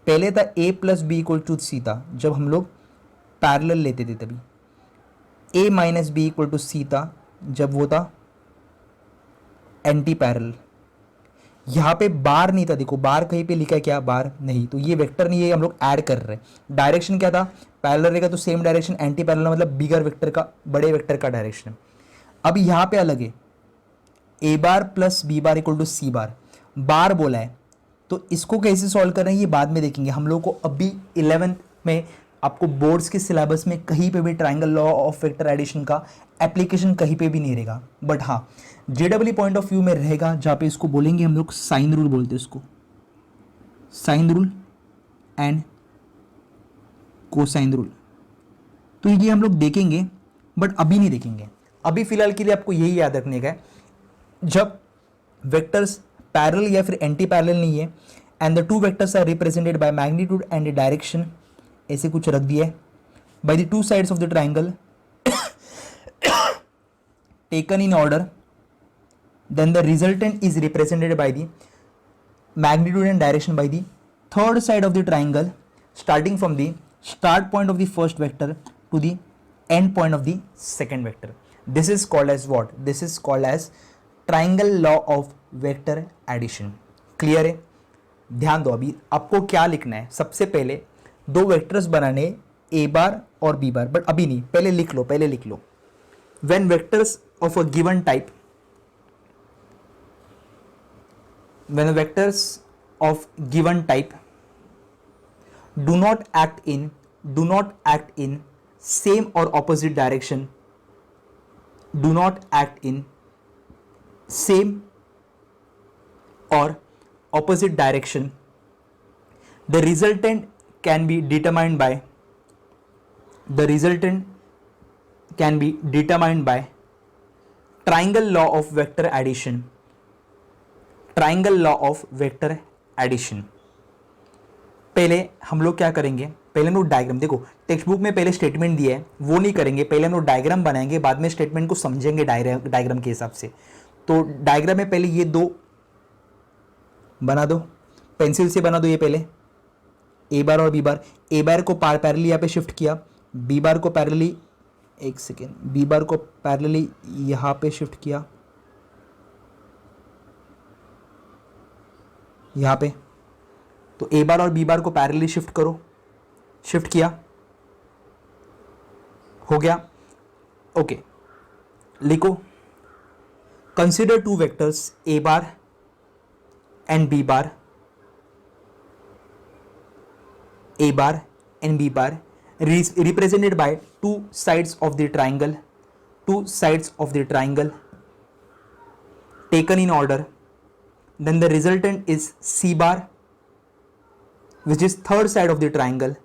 पहले था A plus B equal to C था, जब हम लोग पैरेलल लेते थे तभी। A minus B equal to C था जब वो था एंटी पैरेलल। यहाँ पे बार नहीं था, देखो बार कहीं पे लिखा है क्या, बार नहीं, तो ये वेक्टर नहीं है, हम लोग ऐड कर रहे हैं। डायरेक्शन क्या था, पैरेलल रहेगा तो सेम डायरेक्शन, एंटी पैरेलल मतलब बिगर वेक्टर का, बड़े वेक्टर का डायरेक्शन। अब यहाँ पे अलग है, A bar plus B bar equal to C bar, bar बोला है, तो इसको कैसे सॉल्व कर रहे हैं ये बाद में देखेंगे। हम लोग को अभी 11th में आपको बोर्ड्स के सिलेबस में कहीं पे भी triangle law of vector addition का एप्लीकेशन कहीं पे भी नहीं रहेगा, बट हाँ जेडब्ल्यू पॉइंट ऑफ व्यू में रहेगा, जहाँ पे इसको बोलेंगे हम लोग साइन रूल बोलते हैं इसको, sine rule and cosine rule. तो ये हम लोग देखेंगे बट अभी नहीं देखेंगे, अभी फिलहाल के लिए आपको यही याद रखने का है, जब वेक्टर्स पैरेलल या फिर एंटी पैरेलल नहीं है and the two vectors are represented by magnitude and direction, ऐसे कुछ रख दिया है, by the two sides of the triangle taken in order, then the resultant is represented by the magnitude and direction by the third side of the triangle, starting from the start point of the first vector to the end point of the second vector. This is called as what? This is called as triangle law of vector addition. Clear है? ध्यान दो, अभी आपको क्या लिखना है. सबसे पहले दो वेक्टर्स बनाने, ए बार और बी बार, बट अभी नहीं, पहले लिख लो, पहले लिख लो. When vectors of a given type, when the vectors of given type do not act in same or opposite direction, do not act in same or opposite direction, the resultant can be determined by triangle law of vector addition. Triangle law of vector addition. पहले हम लोग क्या करेंगे, पहले हम लोग डायग्राम, देखो टेक्स्ट बुक में पहले स्टेटमेंट दिया है वो नहीं करेंगे, पहले हम लोग डायग्राम बनाएंगे, बाद में स्टेटमेंट को समझेंगे डायग्राम के हिसाब से. तो डायग्राम में पहले ये दो बना दो, पेंसिल से बना दो. ये पहले ए बार और बी बार, ए बार को पैरेलली यहाँ पे शिफ्ट किया, बी बार को पैरेलली, एक सेकेंड, बी बार को पैरेलली यहाँ पे शिफ्ट किया, यहाँ पे. तो ए बार और बी बार को पैरेलली शिफ्ट करो, शिफ्ट किया, हो गया. ओके, लिखो consider two vectors a bar and b bar, A bar and b bar represented by two sides of the triangle, taken in order. Then the resultant is C bar, which is third side of the triangle,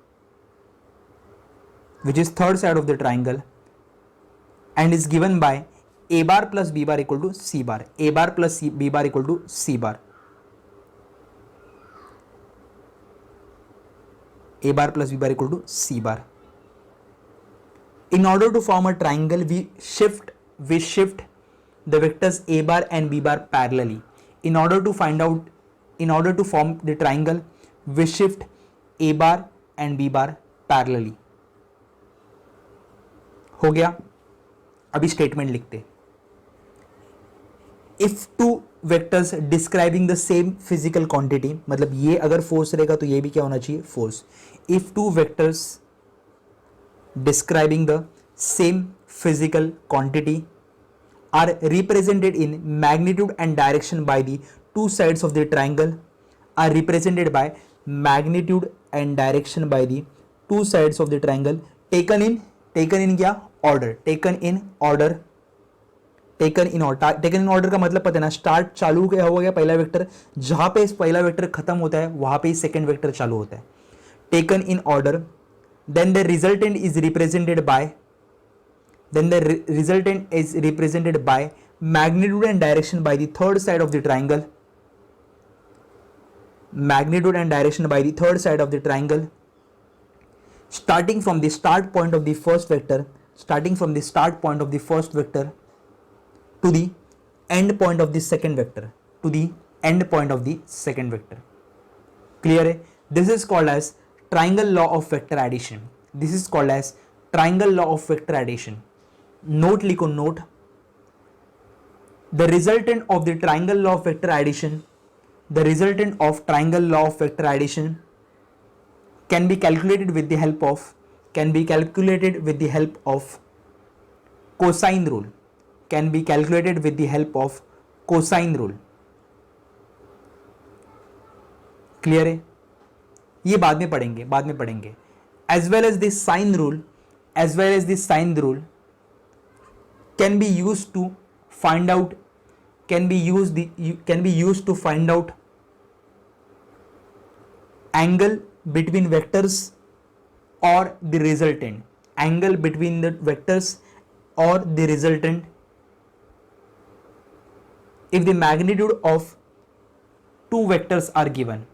and is given by A bar plus B bar equal to C bar, A bar plus B bar equal to C bar, A bar plus B bar equal to C bar. In order to form a triangle, we shift the vectors A bar and B bar parallelly. In order to form the triangle, we shift A bar and B bar parallelly. हो गया. अभी स्टेटमेंट लिखते. If two vectors describing the same physical quantity, मतलब ये अगर फोर्स रहेगा तो ये भी क्या होना चाहिए, force. If two vectors describing the same physical quantity are represented in magnitude and direction by the two sides of the triangle, are represented by magnitude and direction by the two sides of the triangle, taken in क्या, order, taken in order का मतलब पता है ना, स्टार्ट चालू क्या हो गया, पहला वेक्टर, जहां पे पहला वेक्टर खत्म होता है वहां पे सेकंड वेक्टर चालू होता है. Taken in order. Then the resultant is represented by magnitude and direction by the third side of the triangle, starting from the start point of the first vector, to the end point of the second vector, clear है. This is called as triangle law of vector addition. Note लिखो, note. The resultant of triangle law of vector addition can be calculated with the help of cosine rule. Clear है. ये बाद में पढ़ेंगे. As well as this sine rule can be used to find out angle between vectors or the resultant. If the magnitude of two vectors are given,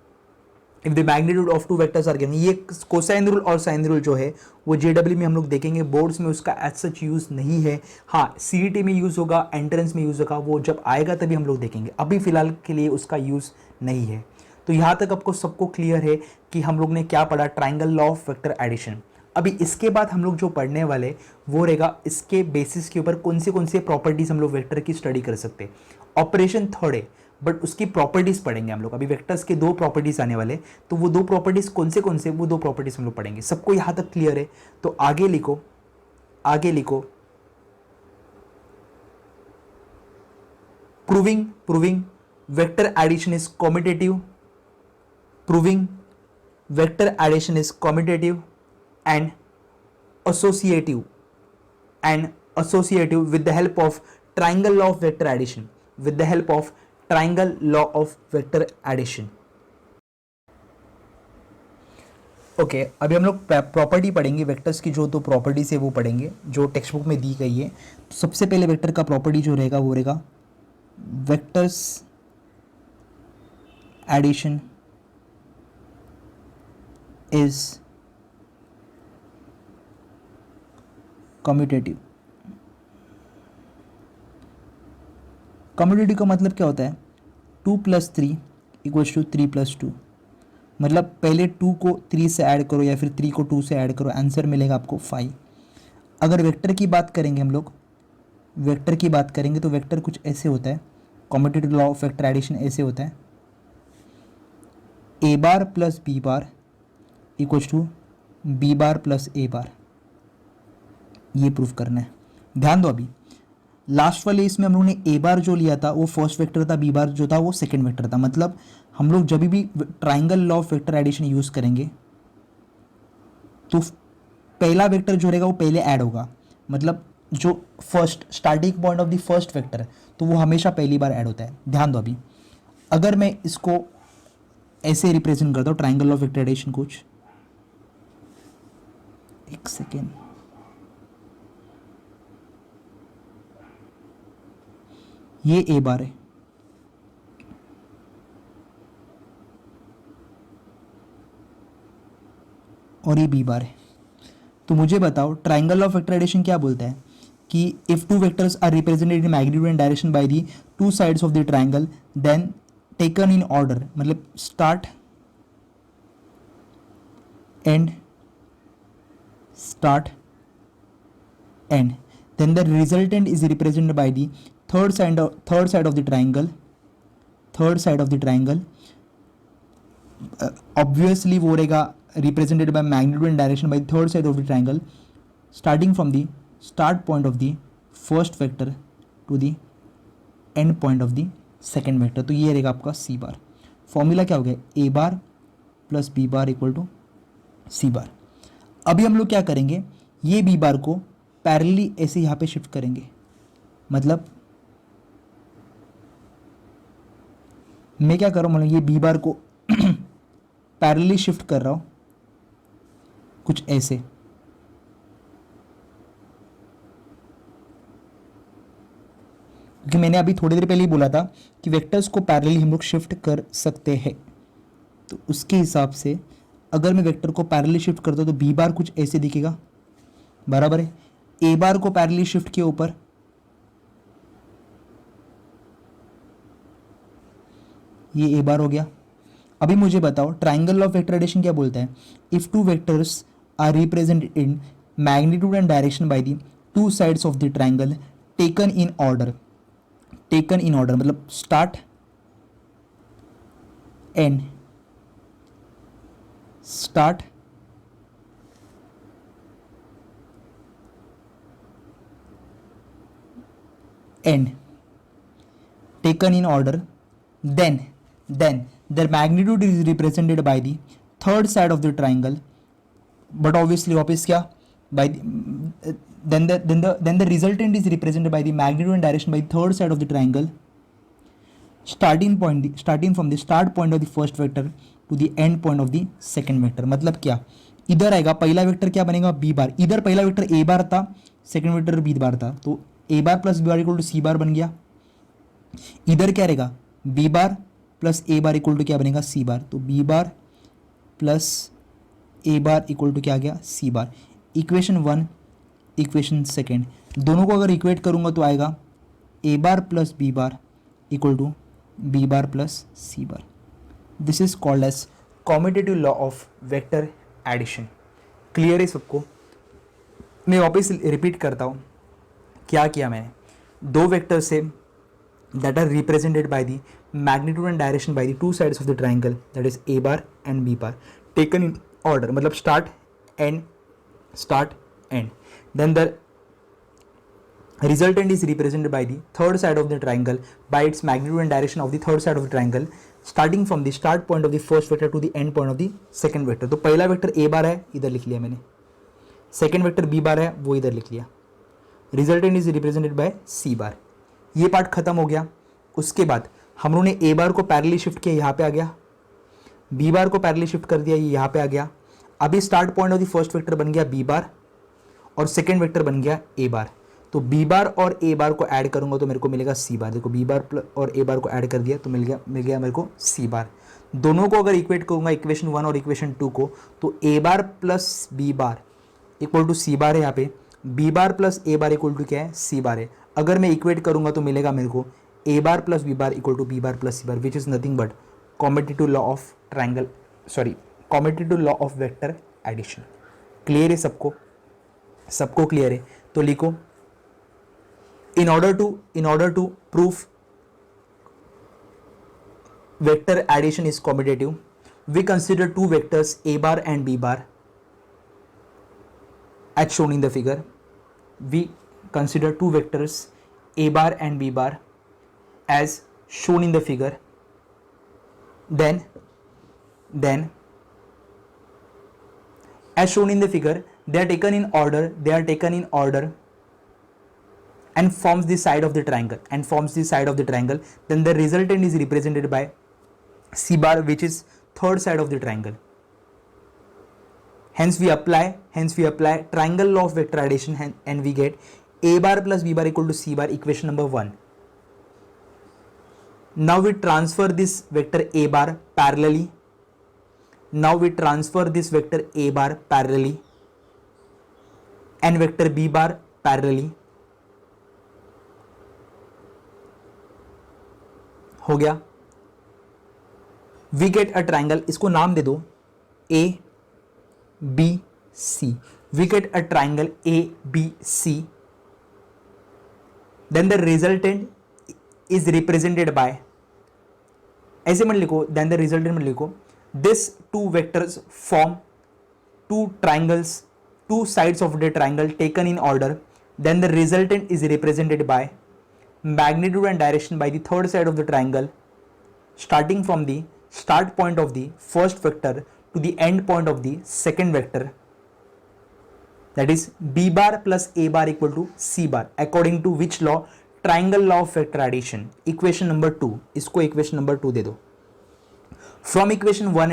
if the magnitude of two vectors are given, ये कोसाइन रूल और साइन रूल जो है वो जेडब्ल्यू में हम लोग देखेंगे, बोर्ड्स में उसका एज सच यूज़ नहीं है। हाँ सीईटी में यूज़ होगा, एंट्रेंस में यूज़ होगा, वो जब आएगा तभी हम लोग देखेंगे, अभी फिलहाल के लिए उसका यूज़ नहीं है। तो यहाँ तक आपको सबको क्लियर है कि हम लोग ने क्या पढ़ा, triangle law of vector addition. अभी इसके बाद हम लोग जो पढ़ने वाले वो रहेगा इसके बेसिस के ऊपर कौन से प्रॉपर्टीज हम लोग वेक्टर की स्टडी कर सकते हैं। ऑपरेशन थर्ड है बट उसकी प्रॉपर्टीज पढ़ेंगे हम लोग। अभी वेक्टर्स के दो प्रॉपर्टीज आने वाले, तो वो दो प्रॉपर्टीज कौन से वो दो प्रॉपर्टीज हम लोग पढ़ेंगे। सबको यहाँ तक क्लियर है? तो आगे लिखो, आगे लिखो, proving vector addition is commutative, proving vector addition is commutative and associative with the help of triangle law of vector addition, with the help of triangle law of vector addition. Okay अभी हम लोग प्रॉपर्टी पढ़ेंगे, वेक्टर्स की जो दो प्रॉपर्टीज है वो पढ़ेंगे जो टेक्स्ट बुक में दी गई है। तो सबसे पहले वेक्टर का प्रॉपर्टी जो रहेगा वो रहेगा vectors addition is commutative. Commutative का मतलब क्या होता है, 2 + 3 = 3 + 2, मतलब पहले 2 को 3 से ऐड करो या फिर 3 को 2 से ऐड करो, आंसर मिलेगा आपको 5। अगर वेक्टर की बात करेंगे हम लोग, वेक्टर की बात करेंगे तो वेक्टर कुछ ऐसे होता है, commutative law of vector addition ऐसे होता है, a bar + b bar = b bar + a बार। ये प्रूफ करना है, ध्यान दो। अभी लास्ट वाले इसमें हम लोगों ने ए बार जो लिया था वो फर्स्ट वेक्टर था, बी बार जो था वो सेकंड वेक्टर था। मतलब हम लोग जब भी triangle law of vector addition use करेंगे तो पहला वेक्टर जो रहेगा वो पहले ऐड होगा, मतलब जो first starting point of the first vector है तो वो हमेशा पहली बार ऐड होता है। ध्यान दो। अभी अगर मैं इसको ऐसे रिप्रेजेंट करता हूँ triangle law of vector addition, कुछ एक सेकेंड, ये ए बार है और ये बी बार है। तो मुझे बताओ ट्राइंगल ऑफ वेक्टर एडिशन क्या बोलता है कि if two vectors are represented in magnitude and direction by the two sides of the triangle then taken in order, मतलब start and then the resultant is represented by the third side of the triangle, obviously वो रहेगा represented by magnitude and direction by third side of the triangle starting from the start point of the first vector to the end point of the second vector। तो ये रहेगा आपका सी बार। फॉर्मूला क्या हो गया, ए बार + बी बार = सी बार। अभी हम लोग क्या करेंगे, ये बी बार को पैरेलली ऐसे यहाँ पे शिफ्ट करेंगे, मतलब मैं क्या कर रहा हूँ, मतलब ये बी बार को पैरेलली शिफ्ट कर रहा हूँ कुछ ऐसे, क्योंकि मैंने अभी थोड़ी देर पहले ही बोला था कि वेक्टर्स को पैरेलली हम लोग शिफ्ट कर सकते हैं। तो उसके हिसाब से अगर मैं वेक्टर को पैरेलली शिफ्ट करता हूँ तो बी बार कुछ ऐसे दिखेगा, बराबर है। ए बार को पैरेलली शिफ्ट किया ऊपर, ये ए बार हो गया। अभी मुझे बताओ ट्राइंगल ऑफ वेक्टर एडिशन क्या बोलता है, if two vectors are represented in magnitude and direction by the two sides of the triangle taken in order, मतलब start and taken in order, then their magnitude is represented by the third side of the triangle, but obviously वापस क्या by the, then the resultant is represented by the magnitude and direction by third side of the triangle starting from the start point of the first vector to the end point of the second vector। मतलब क्या, इधर आएगा पहला वेक्टर क्या बनेगा, बी बार, इधर पहला वेक्टर ए बार था, सेकंड वेक्टर बी बार था, तो ए बार + बी बार = सी बार बन गया। इधर क्या रहेगा, बी बार + ए बार = क्या बनेगा, सी बार। तो B bar plus A bar equal to क्या आ गया, C bar. Equation 1 equation second, दोनों को अगर इक्वेट करूँगा तो आएगा A bar plus B bar equal to B bar plus C bar. This is called as commutative law of vector addition. Clear है सबको? मैं वापस रिपीट करता हूँ, क्या किया मैंने, दो वेक्टर से that are represented by the magnitude and direction by the two sides of the triangle, that is a bar and b bar, taken in order, मतलब start end, then the resultant is represented by the third side of the triangle by its magnitude and direction of the third side of the triangle, starting from the start point of the first vector to the end point of the second vector। तो पहला वेक्टर a बार है, इधर लिख लिया मैंने, सेकेंड वेक्टर b बार है, वो इधर लिख लिया, resultant is represented bye c बार। ये पार्ट खत्म हो गया। उसके बाद हम लोगों ने ए बार को पैरेलली शिफ्ट किया, यहाँ पे आ गया, बी बार को पैरेलली शिफ्ट कर दिया, ये यहाँ पे आ गया। अभी start point of the first vector बन गया बी बार और सेकेंड वेक्टर बन गया ए बार। तो बी बार और ए बार को ऐड करूंगा तो मेरे को मिलेगा सी बार। देखो बी बार और ए बार को ऐड कर दिया तो मिल गया मेरे को सी बार। दोनों को अगर इक्वेट करूंगा इक्वेशन 1 और इक्वेशन 2 को, तो A bar plus B bar equal to C bar है, यहाँ पे B bar plus A bar equal to क्या है, सी बार है। अगर मैं इक्वेट करूंगा तो मिलेगा मेरे को A bar plus B bar equal to B bar plus C bar, which is nothing but commutative law of commutative law of vector addition. Clear है सबको? सबको क्लियर है? तो लिखो, in order to prove vector addition is commutative, we consider two vectors a bar and b bar as shown in the figure. We consider two vectors a bar and b bar as shown in the figure. Then as shown in the figure, they are taken in order and forms the side of the triangle, then the resultant is represented by c bar, which is third side of the triangle. Hence we apply triangle law of vector addition and we get a bar plus b bar equal to c bar, equation number 1. Now we transfer this vector a bar parallelly. And vector b bar parallelly. हो गया। वी गेट अ ट्राइंगल, इसको नाम दे दो A B C. We get a triangle A B C, then the resultant is represented by, ऐसे मत लिखो, देन द रिजल्टेंट मत लिखो, this two vectors form two triangles, two sides of the triangle taken in order, then the resultant is represented by magnitude and direction by the third side of the triangle, starting from the start point of the first vector to the end point of the second vector, that is b bar plus a bar equal to c bar, according to which law? Triangle law of vector addition, equation number 2। इसको equation number 2 दे दो। from equation 1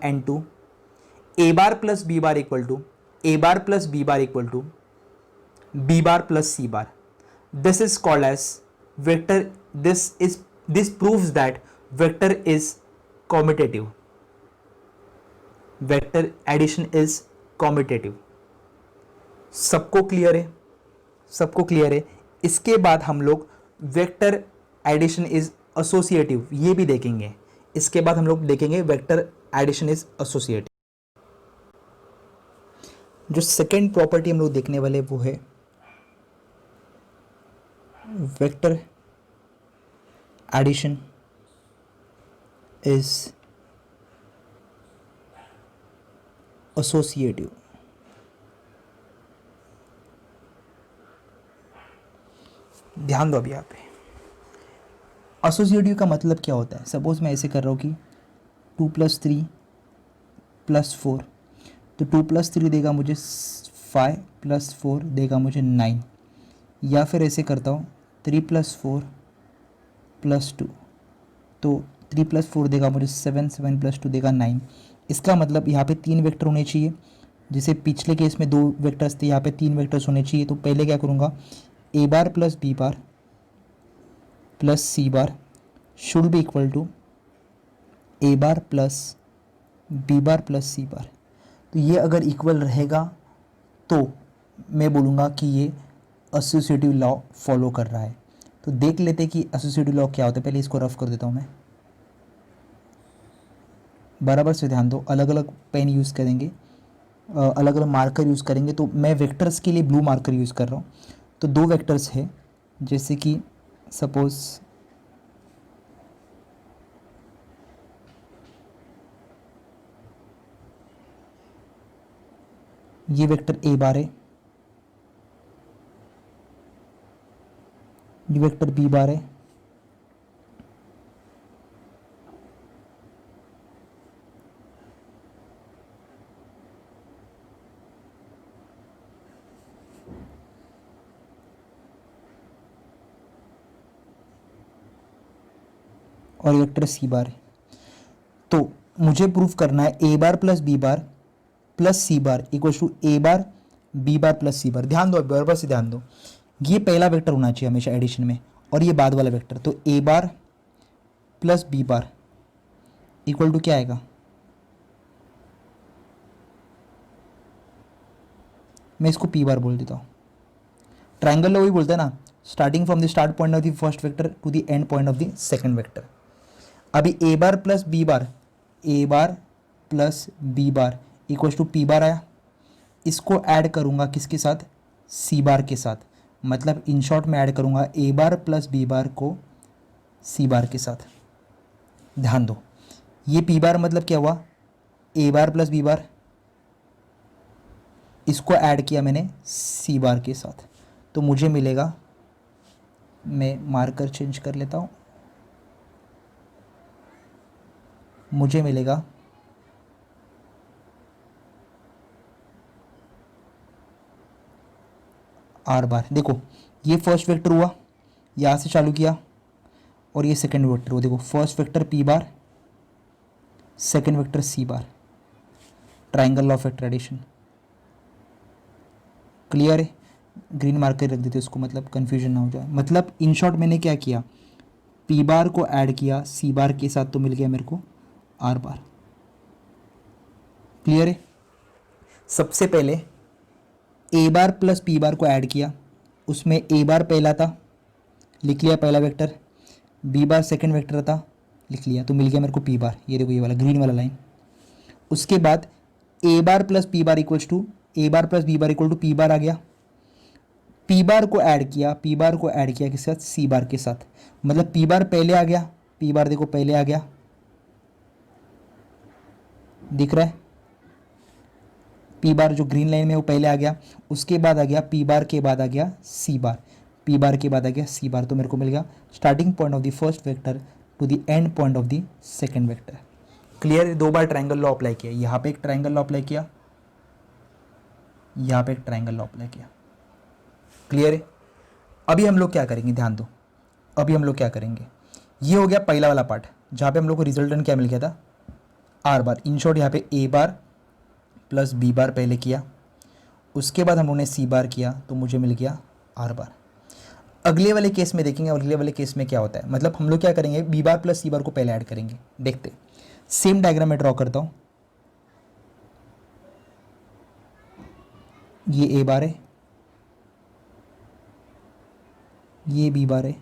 and 2 a bar plus b bar equal to b bar plus c bar. This is called as vector, this proves that vector is commutative, vector addition is commutative। सबको क्लियर है? सबको क्लियर है? इसके बाद हम लोग वेक्टर एडिशन इज एसोसिएटिव, ये भी देखेंगे। इसके बाद हम लोग देखेंगे वेक्टर एडिशन इज एसोसिएटिव। जो सेकेंड प्रॉपर्टी हम लोग देखने वाले वो है वेक्टर एडिशन इज एसोसिएटिव। ध्यान दो अभी यहाँ पे, एसोसिएटिव का मतलब क्या होता है। सपोज मैं ऐसे कर रहा हूँ कि 2 + 3 + 4, तो 2 + 3 देगा मुझे 5 + 4 देगा मुझे 9, या फिर ऐसे करता हूँ 3 + 4 + 2, तो 3 + 4 देगा मुझे 7, 7 + 2 देगा 9। इसका मतलब यहाँ पे 3 वेक्टर होने चाहिए, जैसे पिछले केस में 2 वेक्टर्स थे, यहाँ पे 3 वेक्टर्स होने चाहिए। तो पहले क्या करूँगा, a bar plus b bar plus c bar should be equal to a bar plus B bar plus C bar. तो ये अगर इक्वल रहेगा तो मैं बोलूँगा कि ये एसोसिएटिव लॉ फॉलो कर रहा है। तो देख लेते कि एसोसिएटिव लॉ क्या होता है। पहले इसको रफ कर देता हूँ मैं, बराबर से ध्यान दो। अलग अलग पेन यूज़ करेंगे, अलग अलग मार्कर यूज़ करेंगे। तो मैं वेक्टर्स के लिए ब्लू मार्कर यूज़ कर रहा हूँ। तो दो वेक्टर्स है, जैसे कि सपोज ये वेक्टर ए बार है, ये वेक्टर बी बार है, और ये वेक्टर सी बार है। तो मुझे प्रूफ करना है A bar plus B bar plus C bar equal to A bar B bar plus C bar. ध्यान दो, बराबर से ध्यान दो। ये पहला वेक्टर होना चाहिए हमेशा एडिशन में, और ये बाद वाला वेक्टर। तो A bar plus B bar equal to क्या आएगा, मैं इसको पी बार बोल देता हूँ। ट्राइंगल लॉ वही बोलता है ना, starting from the start point of the first vector to the end point of the second vector. अभी A bar plus B bar, A bar plus B bar equal to P bar आया। इसको ऐड करूँगा किसके साथ, सी बार के साथ। मतलब इन शॉर्ट में ऐड करूँगा ए बार प्लस बी बार को सी बार के साथ। ध्यान दो, ये पी बार मतलब क्या हुआ, ए बार प्लस बी बार, इसको ऐड किया मैंने सी बार के साथ। तो मुझे मिलेगा, मैं मार्कर चेंज कर लेता हूँ, मुझे मिलेगा आर बार। देखो ये फर्स्ट वेक्टर हुआ, यहाँ से चालू किया, और ये सेकंड वेक्टर हुआ। देखो first vector p bar, second vector c bar, triangle law of vector addition. Clear है, ग्रीन मार्कर रख देते उसको, मतलब कंफ्यूजन ना हो जाए। मतलब इन शॉर्ट मैंने क्या किया, पी बार को ऐड किया सी बार के साथ, तो मिल गया मेरे को आर बार। क्लियर है। सबसे पहले ए बार प्लस पी बार को ऐड किया, उसमें ए बार पहला था, लिख लिया पहला vector, B bar second vector था, लिख लिया, तो मिल गया मेरे को पी बार। ये देखो ये वाला ग्रीन वाला लाइन। उसके बाद A bar plus P bar equals to, A bar plus B bar equal to P bar आ गया। पी बार को ऐड किया, पी बार को ऐड किया किसके साथ, सी बार के साथ। मतलब पी बार पहले आ गया, पी बार देखो पहले आ गया, दिख रहा है, पी बार जो ग्रीन लाइन में वो पहले आ गया। उसके बाद आ गया पी बार के बाद आ गया सी बार, पी बार के बाद आ गया सी बार। तो मेरे को मिल गया starting point of the first vector to the end point of the second vector. Clear, दो बार ट्रायंगल लॉ अप्लाई किया, यहाँ पे एक ट्रायंगल लॉ अप्लाई किया, यहाँ पे एक ट्रायंगल लॉ अप्लाई किया। क्लियर है। अभी हम लोग क्या करेंगे, ध्यान दो, अभी हम लोग क्या करेंगे, ये हो गया पहला वाला पार्ट जहाँ पे हम लोग को रिजल्टेंट क्या मिल गया था, आर बार। इन शॉर्ट यहाँ पे ए बार प्लस बी बार पहले किया, उसके बाद हम लोगों ने सी बार किया, तो मुझे मिल गया आर बार। अगले वाले केस में देखेंगे, अगले वाले केस में क्या होता है। मतलब हम लोग क्या करेंगे, बी बार प्लस सी बार को पहले ऐड करेंगे। देखते, सेम डायग्राम में ड्रॉ करता हूँ। ये ए बार है, ये बी बार है,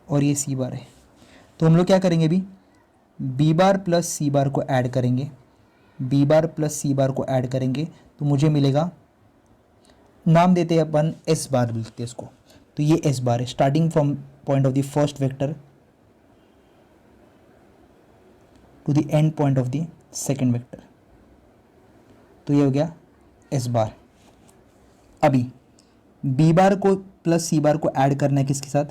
और ये सी बार है। तो हम लोग क्या करेंगे, अभी बी बार प्लस सी बार को ऐड करेंगे, बी बार प्लस सी बार को ऐड करेंगे, तो मुझे मिलेगा, नाम देते हैं अपन एस बार लिखते हैं इसको। तो ये एस बार है, starting from point of the first vector to the end point of the second vector. तो ये हो गया एस बार। अभी बी बार को प्लस सी बार को ऐड करना है किसके साथ,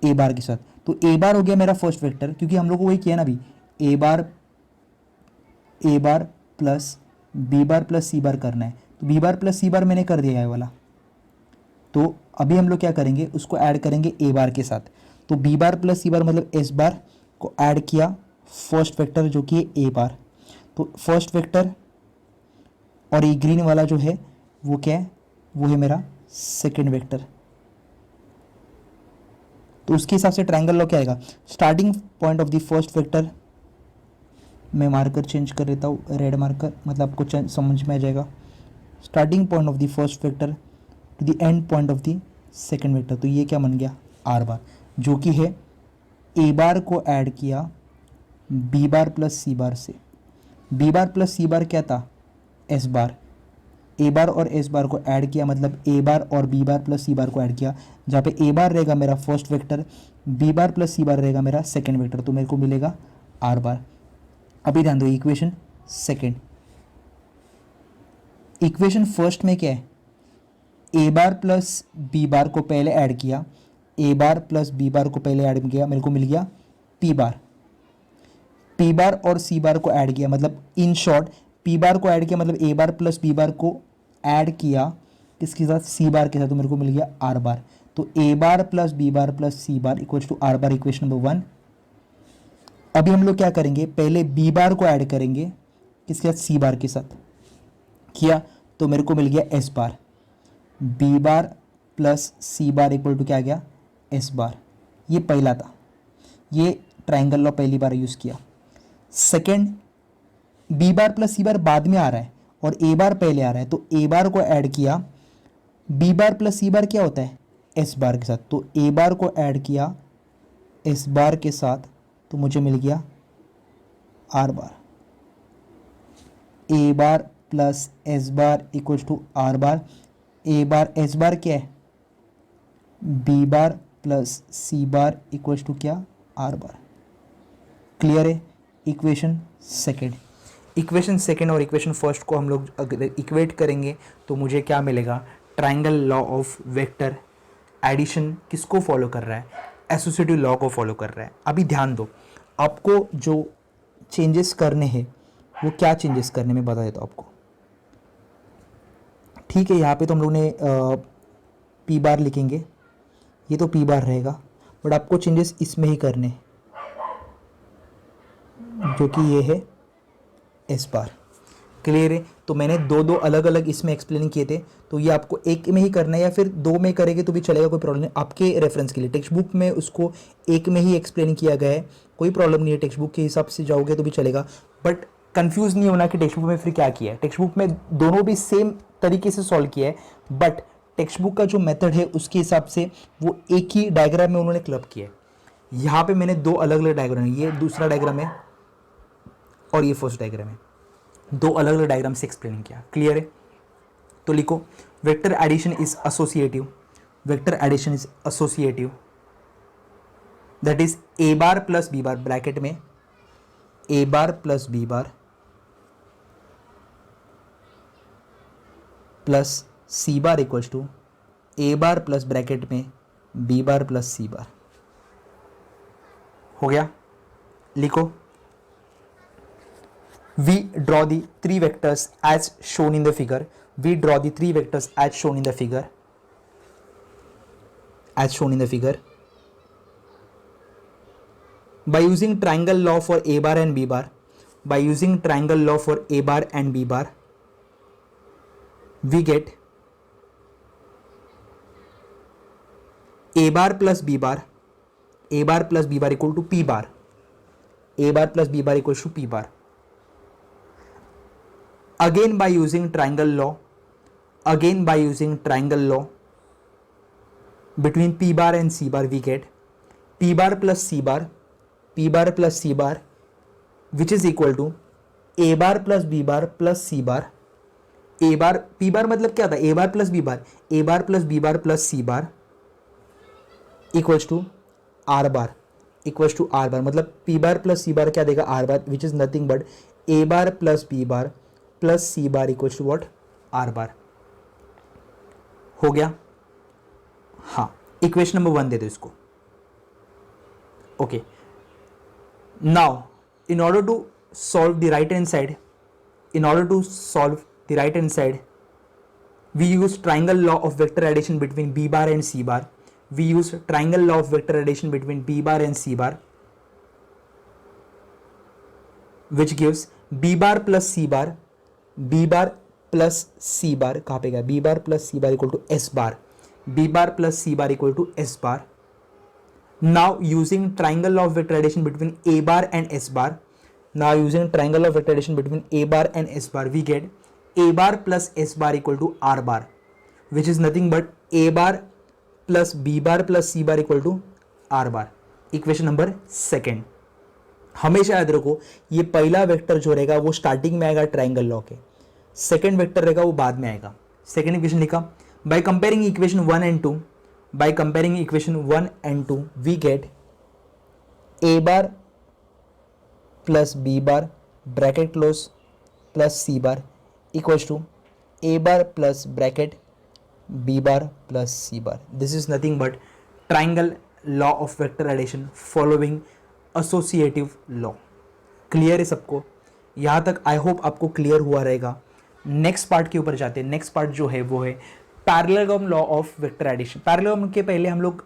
ए बार के साथ। तो ए बार हो गया मेरा फर्स्ट वेक्टर, क्योंकि हम लोग को वही किया ना अभी, A bar plus B bar plus C बार करना है। तो बी बार प्लस सी बार मैंने कर दिया है वाला। तो अभी हम लोग क्या करेंगे, उसको ऐड करेंगे ए बार के साथ। तो बी बार प्लस सी बार मतलब एस बार को ऐड किया फर्स्ट वेक्टर जो कि ए बार। तो फर्स्ट वेक्टर और ये ग्रीन वाला जो है वो क्या है, वो है मेरा सेकेंड वेक्टर। तो उसके हिसाब से ट्रायंगल लॉ क्या आएगा, starting point of the first vector, मैं मार्कर चेंज कर लेता हूँ, रेड मार्कर, मतलब आपको समझ में आ जाएगा, starting point of the first vector to the end point of the second vector, तो ये क्या बन गया आर बार, जो कि है ए बार को ऐड किया बी बार प्लस सी बार से, बी बार प्लस सी बार क्या था एस बार, ए बार और एस बार को ऐड किया मतलब ए बार और बी बार प्लस सी बार को ऐड किया, जहाँ पे ए बार रहेगा मेरा first vector, B bar plus C bar रहेगा मेरा सेकेंड वेक्टर, तो मेरे को मिलेगा आर बार। अभी ध्यान दो इक्वेशन सेकेंड, इक्वेशन फर्स्ट में क्या है, ए बार प्लस बी बार को पहले ऐड किया, ए बार प्लस बी बार को पहले ऐड किया, मेरे को मिल गया पी बार, पी बार और सी बार को ऐड किया, मतलब इन शॉर्ट पी बार को ऐड किया मतलब ए बार प्लस बी बार को ऐड किया किसके साथ, सी बार के साथ, तो मेरे को मिल गया आर बार। तो A bar plus B bar plus C bar equal to R bar, equation number 1। अभी हम लोग क्या करेंगे, पहले बी बार को ऐड करेंगे किसके साथ, सी बार के साथ, किया तो मेरे को मिल गया S bar, B bar plus C bar equal to क्या आ गया एस बार। ये पहला था, ये ट्राइंगल लॉ पहली बार यूज़ किया। Second, B bar plus C बार बाद में आ रहा है और ए बार पहले आ रहा है, तो ए बार को ऐड किया, बी बार प्लस सी बार क्या होता है एस बार के साथ, तो ए बार को ऐड किया एस बार के साथ, तो मुझे मिल गया R bar, A bar plus S bar equal to R bar, A bar S bar क्या है B bar plus C bar equal to क्या आर बार। क्लियर है इक्वेशन सेकेंड। इक्वेशन सेकेंड और इक्वेशन फर्स्ट को हम लोग अगर इक्वेट करेंगे तो मुझे क्या मिलेगा, triangle law of vector addition किसको फॉलो कर रहा है, एसोसिएटिव लॉ को फॉलो कर रहा है। अभी ध्यान दो, आपको जो चेंजेस करने हैं वो क्या चेंजेस करने में बता देता हूँ आपको। ठीक है, यहाँ पे तो हम लोग ने पी बार लिखेंगे, ये तो पी बार रहेगा, बट आपको चेंजेस इसमें ही करने हैं जो कि ये है एस बार। क्लियर है, तो मैंने दो अलग अलग इसमें एक्सप्लेन किए थे, तो ये आपको एक में ही करना है या फिर दो में करेंगे तो भी चलेगा, कोई प्रॉब्लम नहीं। आपके रेफरेंस के लिए टेक्स्ट बुक में उसको एक में ही एक्सप्लेन किया गया है, कोई प्रॉब्लम नहीं है, टेक्स्ट बुक के हिसाब से जाओगे तो भी चलेगा, बट कंफ्यूज नहीं होना कि टेक्स्ट बुक में फिर क्या किया है। टेक्स्ट बुक में दोनों भी सेम तरीके से सॉल्व किया है, बट टेक्स्ट बुक का जो मेथड है उसके हिसाब से वो एक ही डायग्राम में उन्होंने क्लब किया है। यहाँ पे मैंने दो अलग अलग डायग्राम, ये दूसरा डायग्राम है और ये फर्स्ट डायग्राम है, दो अलग अलग डायग्राम से एक्सप्लेन किया। क्लियर है, तो लिखो vector addition is associative, vector addition is associative, that is A bar plus B bar, bracket में A bar plus B bar plus C bar equals to A bar plus bracket में B bar plus C bar. हो गया, लिखो we draw the three vectors as shown in the figure, we draw the three vectors as shown in the figure, as shown in the figure by using triangle law for a bar and b bar, by using triangle law for a bar and b bar we get a bar plus b bar, a bar plus b bar equal to p bar, a bar plus b bar equals to p bar. Again by using triangle law, again by using triangle law between p bar and c bar we get p bar plus c bar, p bar plus c bar which is equal to a bar plus b bar plus c bar, a bar p bar मतलब क्या था a bar plus b bar, a bar plus b bar plus c bar equals to r bar, equals to r bar, मतलब p bar plus c bar क्या देगा r bar which is nothing but a bar plus b bar plus C bar equals to what R bar. हो गया, हाँ इक्वेशन नंबर 1 दे दो इसको। Okay, now in order to solve the right hand side, in order to solve the right hand side we use triangle law of vector addition between b bar and c bar, we use triangle law of vector addition between b bar and c bar which gives b bar plus c bar, b bar plus C bar कहाँ पे गया, B bar plus C bar equal to S bar, B bar plus C bar equal to S bar. Now using triangle law of vector addition between a bar and s bar, now using triangle law of vector addition between a bar and s bar, we get a bar plus s bar equal to r bar, which is nothing but a bar plus b bar plus c bar equal to r bar. Equation number second. हमेशा याद रखो ये पहला वेक्टर जो रहेगा वो स्टार्टिंग में आएगा ट्राइंगल लॉ के, सेकेंड वेक्टर रहेगा वो बाद में आएगा. सेकेंड इक्वेशन लिखा. By comparing equation 1 and 2, by comparing equation 1 and 2 we get a bar plus b bar bracket close plus c bar equals to a bar plus bracket b bar plus c bar. This is nothing but triangle law of vector addition following associative law. Clear है सबको? यहाँ तक आई होप आपको क्लियर हुआ रहेगा. नेक्स्ट पार्ट के ऊपर जाते हैं. नेक्स्ट पार्ट जो है वो है parallelogram law of vector addition. Parallelogram के पहले हम लोग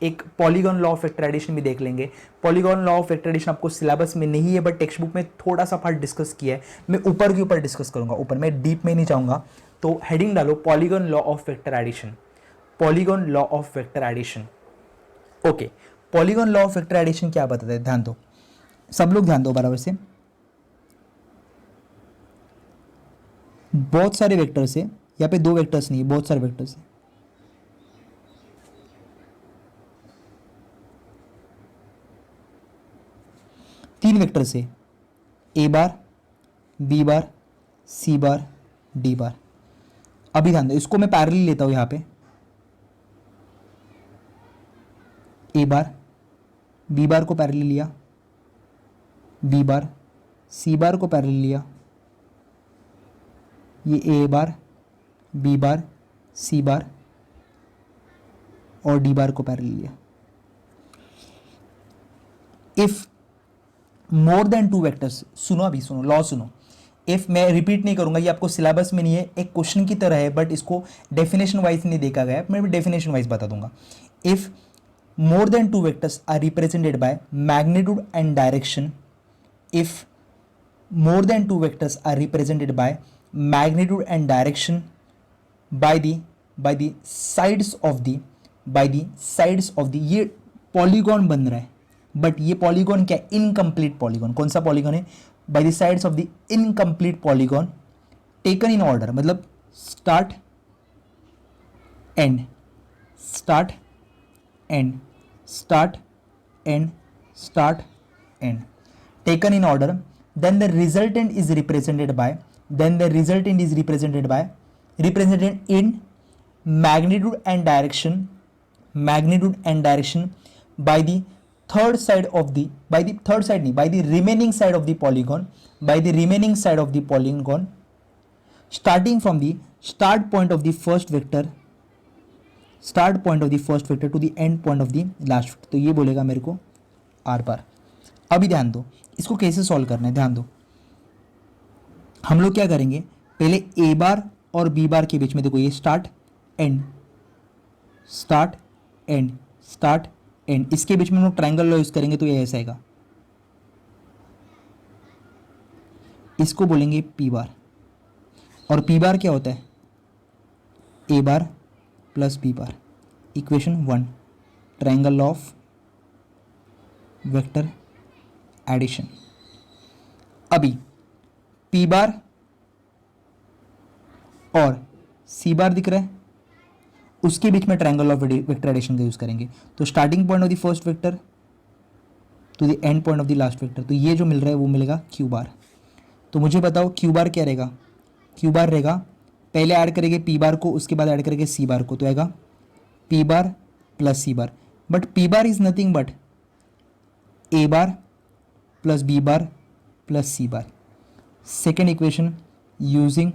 एक polygon law of vector addition भी देख लेंगे. Polygon law of vector addition आपको सिलेबस में नहीं है बट टेक्स्ट बुक में थोड़ा सा पार्ट डिस्कस किया है. मैं ऊपर के ऊपर डिस्कस करूंगा, ऊपर मैं डीप में नहीं जाऊंगा. तो हेडिंग डालो polygon law of vector addition. Polygon law of vector addition. Okay, polygon law of vector addition क्या बताता है? ध्यान दो, सब लोग ध्यान दो बराबर से. बहुत सारे वेक्टर्स है यहाँ पे, दो वेक्टर्स नहीं है, बहुत सारे वेक्टर्स है. तीन वेक्टर्स है, A bar, B bar, C bar, D बार. अभी ध्यान दो, इसको मैं पैरेलल लेता हूं. यहाँ पे ए बार, बी बार को पैरेलल लिया, बी बार, सी बार को पैरेलल लिया, ये ए बार, बी बार, सी बार और डी बार को पैरेलल लिया. If more than two vectors, सुनो अभी सुनो, लॉ सुनो. इफ, मैं रिपीट नहीं करूंगा, ये आपको सिलेबस में नहीं है, एक क्वेश्चन की तरह है बट इसको डेफिनेशन वाइज नहीं देखा गया है, मैं भी डेफिनेशन वाइज बता दूंगा. If more than two vectors are represented by magnitude and direction, if more than two vectors are represented by magnitude and direction by the sides of the ये पॉलीगॉन बन रहा है बट ये पॉलीगॉन क्या है? Incomplete polygon. कौन सा पॉलीगॉन है? By the sides of the incomplete polygon taken in order, मतलब start end, start end, start end, start end, taken in order. Then the resultant is represented by represented in magnitude and direction by the third side of the, by the third side नहीं, by the remaining side of the polygon, starting from the start point of the first vector to the end point of the last vector. तो ये बोलेगा मेरे को आर बार. अभी ध्यान दो, इसको कैसे सॉल्व करना है ध्यान दो. हम लोग क्या करेंगे, पहले ए बार और बी बार के बीच में देखो, ये start end, start end, start and, इसके बीच में हम लोग ट्राइंगल लॉ यूज करेंगे तो ये ऐसा आएगा. इसको बोलेंगे पी बार. और पी बार क्या होता है? A bar plus B bar. Equation 1, triangle law of vector addition. अभी पी बार और सी बार दिख रहा है, उसके बीच में ट्राइंगल ऑफ वेक्टर एडिशन का यूज करेंगे. तो starting point of the first vector to the end point of the last vector, तो ये जो मिल रहा है वो मिलेगा क्यू बार. तो मुझे बताओ क्यू बार क्या रहेगा? क्यू बार रहेगा, पहले ऐड करेंगे पी बार को, उसके बाद ऐड करेंगे सी बार को, तो आएगा P bar plus C bar. But P bar is nothing but A bar plus B bar plus C bar. Second equation using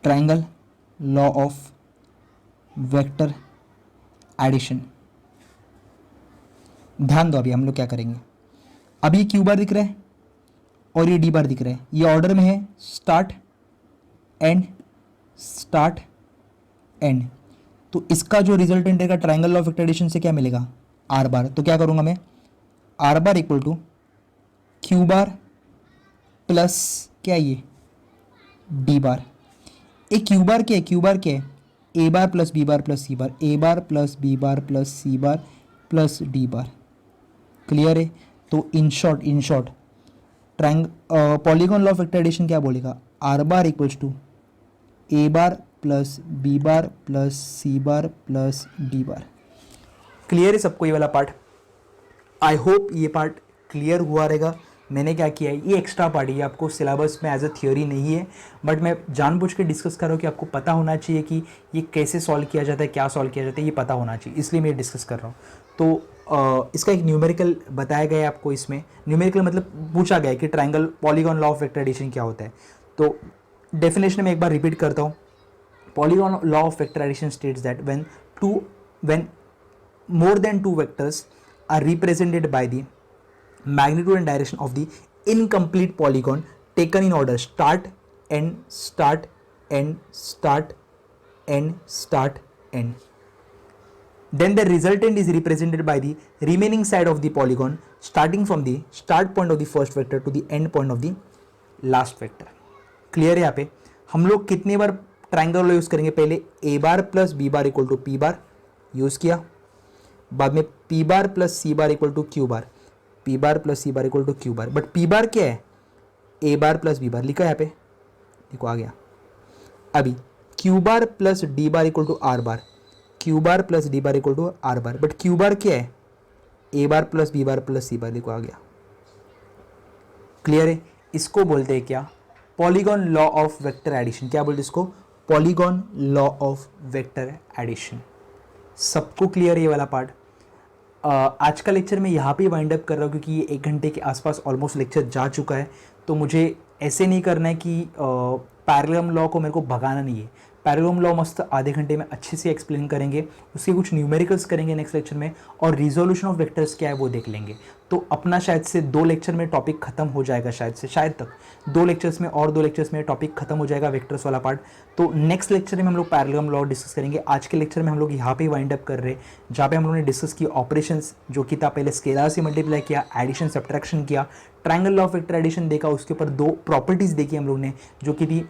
triangle law of vector addition. ध्यान दो, अभी हम लोग क्या करेंगे. अभी क्यू बार दिख रहा है और ये डी बार दिख रहा है, ये ऑर्डर में है, स्टार्ट एंड, स्टार्ट एंड. तो इसका जो रिजल्टेंट रहेगा triangle law of vector addition से क्या मिलेगा? R bar. तो क्या करूंगा मैं, R bar equal to Q bar plus क्या ये डी बार. ए क्यू बार क्या है? क्यू बार क्या है? A bar plus B bar plus C bar, A bar plus B bar plus C bar plus D bar. Clear है? तो in short polygon law of vector addition क्या बोलेगा, R bar equals to A bar plus B bar plus C bar plus D bar. Clear है सबको ये वाला पार्ट? आई होप ये पार्ट क्लियर हुआ रहेगा। मैंने क्या किया है, ये एक्स्ट्रा पार्ट है, ये आपको सिलेबस में एज अ थियोरी नहीं है, बट मैं जानबूझ के डिस्कस कर रहा हूँ कि आपको पता होना चाहिए कि ये कैसे सॉल्व किया जाता है, क्या सॉल्व किया जाता है, ये पता होना चाहिए, इसलिए मैं डिस्कस कर रहा हूँ। तो इसका एक न्यूमेरिकल बताया गया है आपको। इसमें न्यूमेरिकल मतलब पूछा गया है कि triangle polygon law of vector addition क्या होता है। तो डेफिनेशन में एक बार रिपीट करता हूँ। Polygon law of vector addition states that when more than two vectors are represented by the magnitude and direction of the incomplete polygon taken in order start end start end start end start end, then the resultant is represented by the remaining side of the polygon starting from the start point of the first vector to the end point of the last vector. Clear है? यहाँ पे हम लोग कितनी बार ट्राइंगल लॉ यूज करेंगे? पहले A bar plus B bar equal to P bar use किया, बाद में P bar plus C bar equal to Q bar, P bar plus C bar equal to Q bar. But P bar क्या है? ए बार प्लस बी बार लिखा है यहाँ पे, देखो आ गया। अभी Q bar plus D bar equal to R bar, Q bar plus D bar equal to R bar. But Q bar क्या है? A bar plus B bar plus C bar, देखो आ गया। क्लियर है? इसको बोलते हैं क्या? Polygon law of vector addition. क्या बोलते हैं इसको? Polygon law of vector addition. सबको क्लियर है ये वाला पार्ट? आज का लेक्चर मैं यहाँ पे वाइंड अप कर रहा हूँ क्योंकि ये 1 घंटे के आसपास ऑलमोस्ट लेक्चर जा चुका है। तो मुझे ऐसे नहीं करना है कि पैरेलल लॉ को मेरे को भगाना नहीं है। पैरेलल लॉ मस्त आधे घंटे में अच्छे से एक्सप्लेन करेंगे, उसके कुछ न्यूमेरिकल्स करेंगे नेक्स्ट लेक्चर में, और रिजोल्यूशन ऑफ वेक्टर्स क्या है वो देख लेंगे। तो अपना शायद से 2 लेक्चर में टॉपिक खत्म हो जाएगा, शायद तक 2 लेक्चर्स में, और 2 लेक्चर्स में टॉपिक खत्म हो जाएगा वेक्टर्स वाला पार्ट। तो नेक्स्ट लेक्चर में हम लोग पैरेलल लॉ डिस्कस करेंगे। आज के लेक्चर में हम लोग यहाँ पे वाइंड अप कर रहे हैं, जहाँ पे हम लोगों ने डिस्कस किया ऑपरेशंस, जो कि था पहले स्केलर से मल्टीप्लाई किया, एडिशन सब्ट्रैक्शन किया, triangle law of vector addition देखा, उसके ऊपर 2 प्रॉपर्टीज़ देखी हम लोग ने, जो कि थी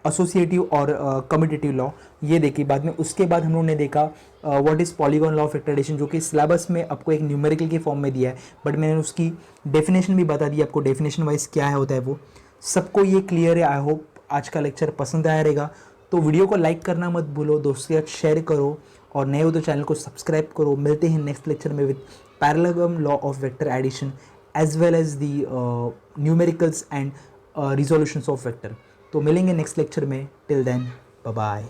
एसोसिएटिव और कम्यूटेटिव लॉ, ये देखी। बाद में उसके बाद हम लोगों ने देखा what is polygon law of vector addition, जो कि सिलेबस में आपको एक न्यूमेरिकल के फॉर्म में दिया है, बट मैंने उसकी डेफिनेशन भी बता दी आपको, डेफिनेशन वाइज क्या है होता है वो। सबको ये क्लियर है? आई होप आज का लेक्चर पसंद आया रहेगा। तो वीडियो को लाइक करना मत भूलो, दोस्तों के साथ शेयर करो, और नए हो तो चैनल को सब्सक्राइब करो। मिलते हैं नेक्स्ट लेक्चर में with parallel law of vector addition as well as the numericals and resolutions of vector. तो मिलेंगे नेक्स्ट लेक्चर में। Till then bye bye.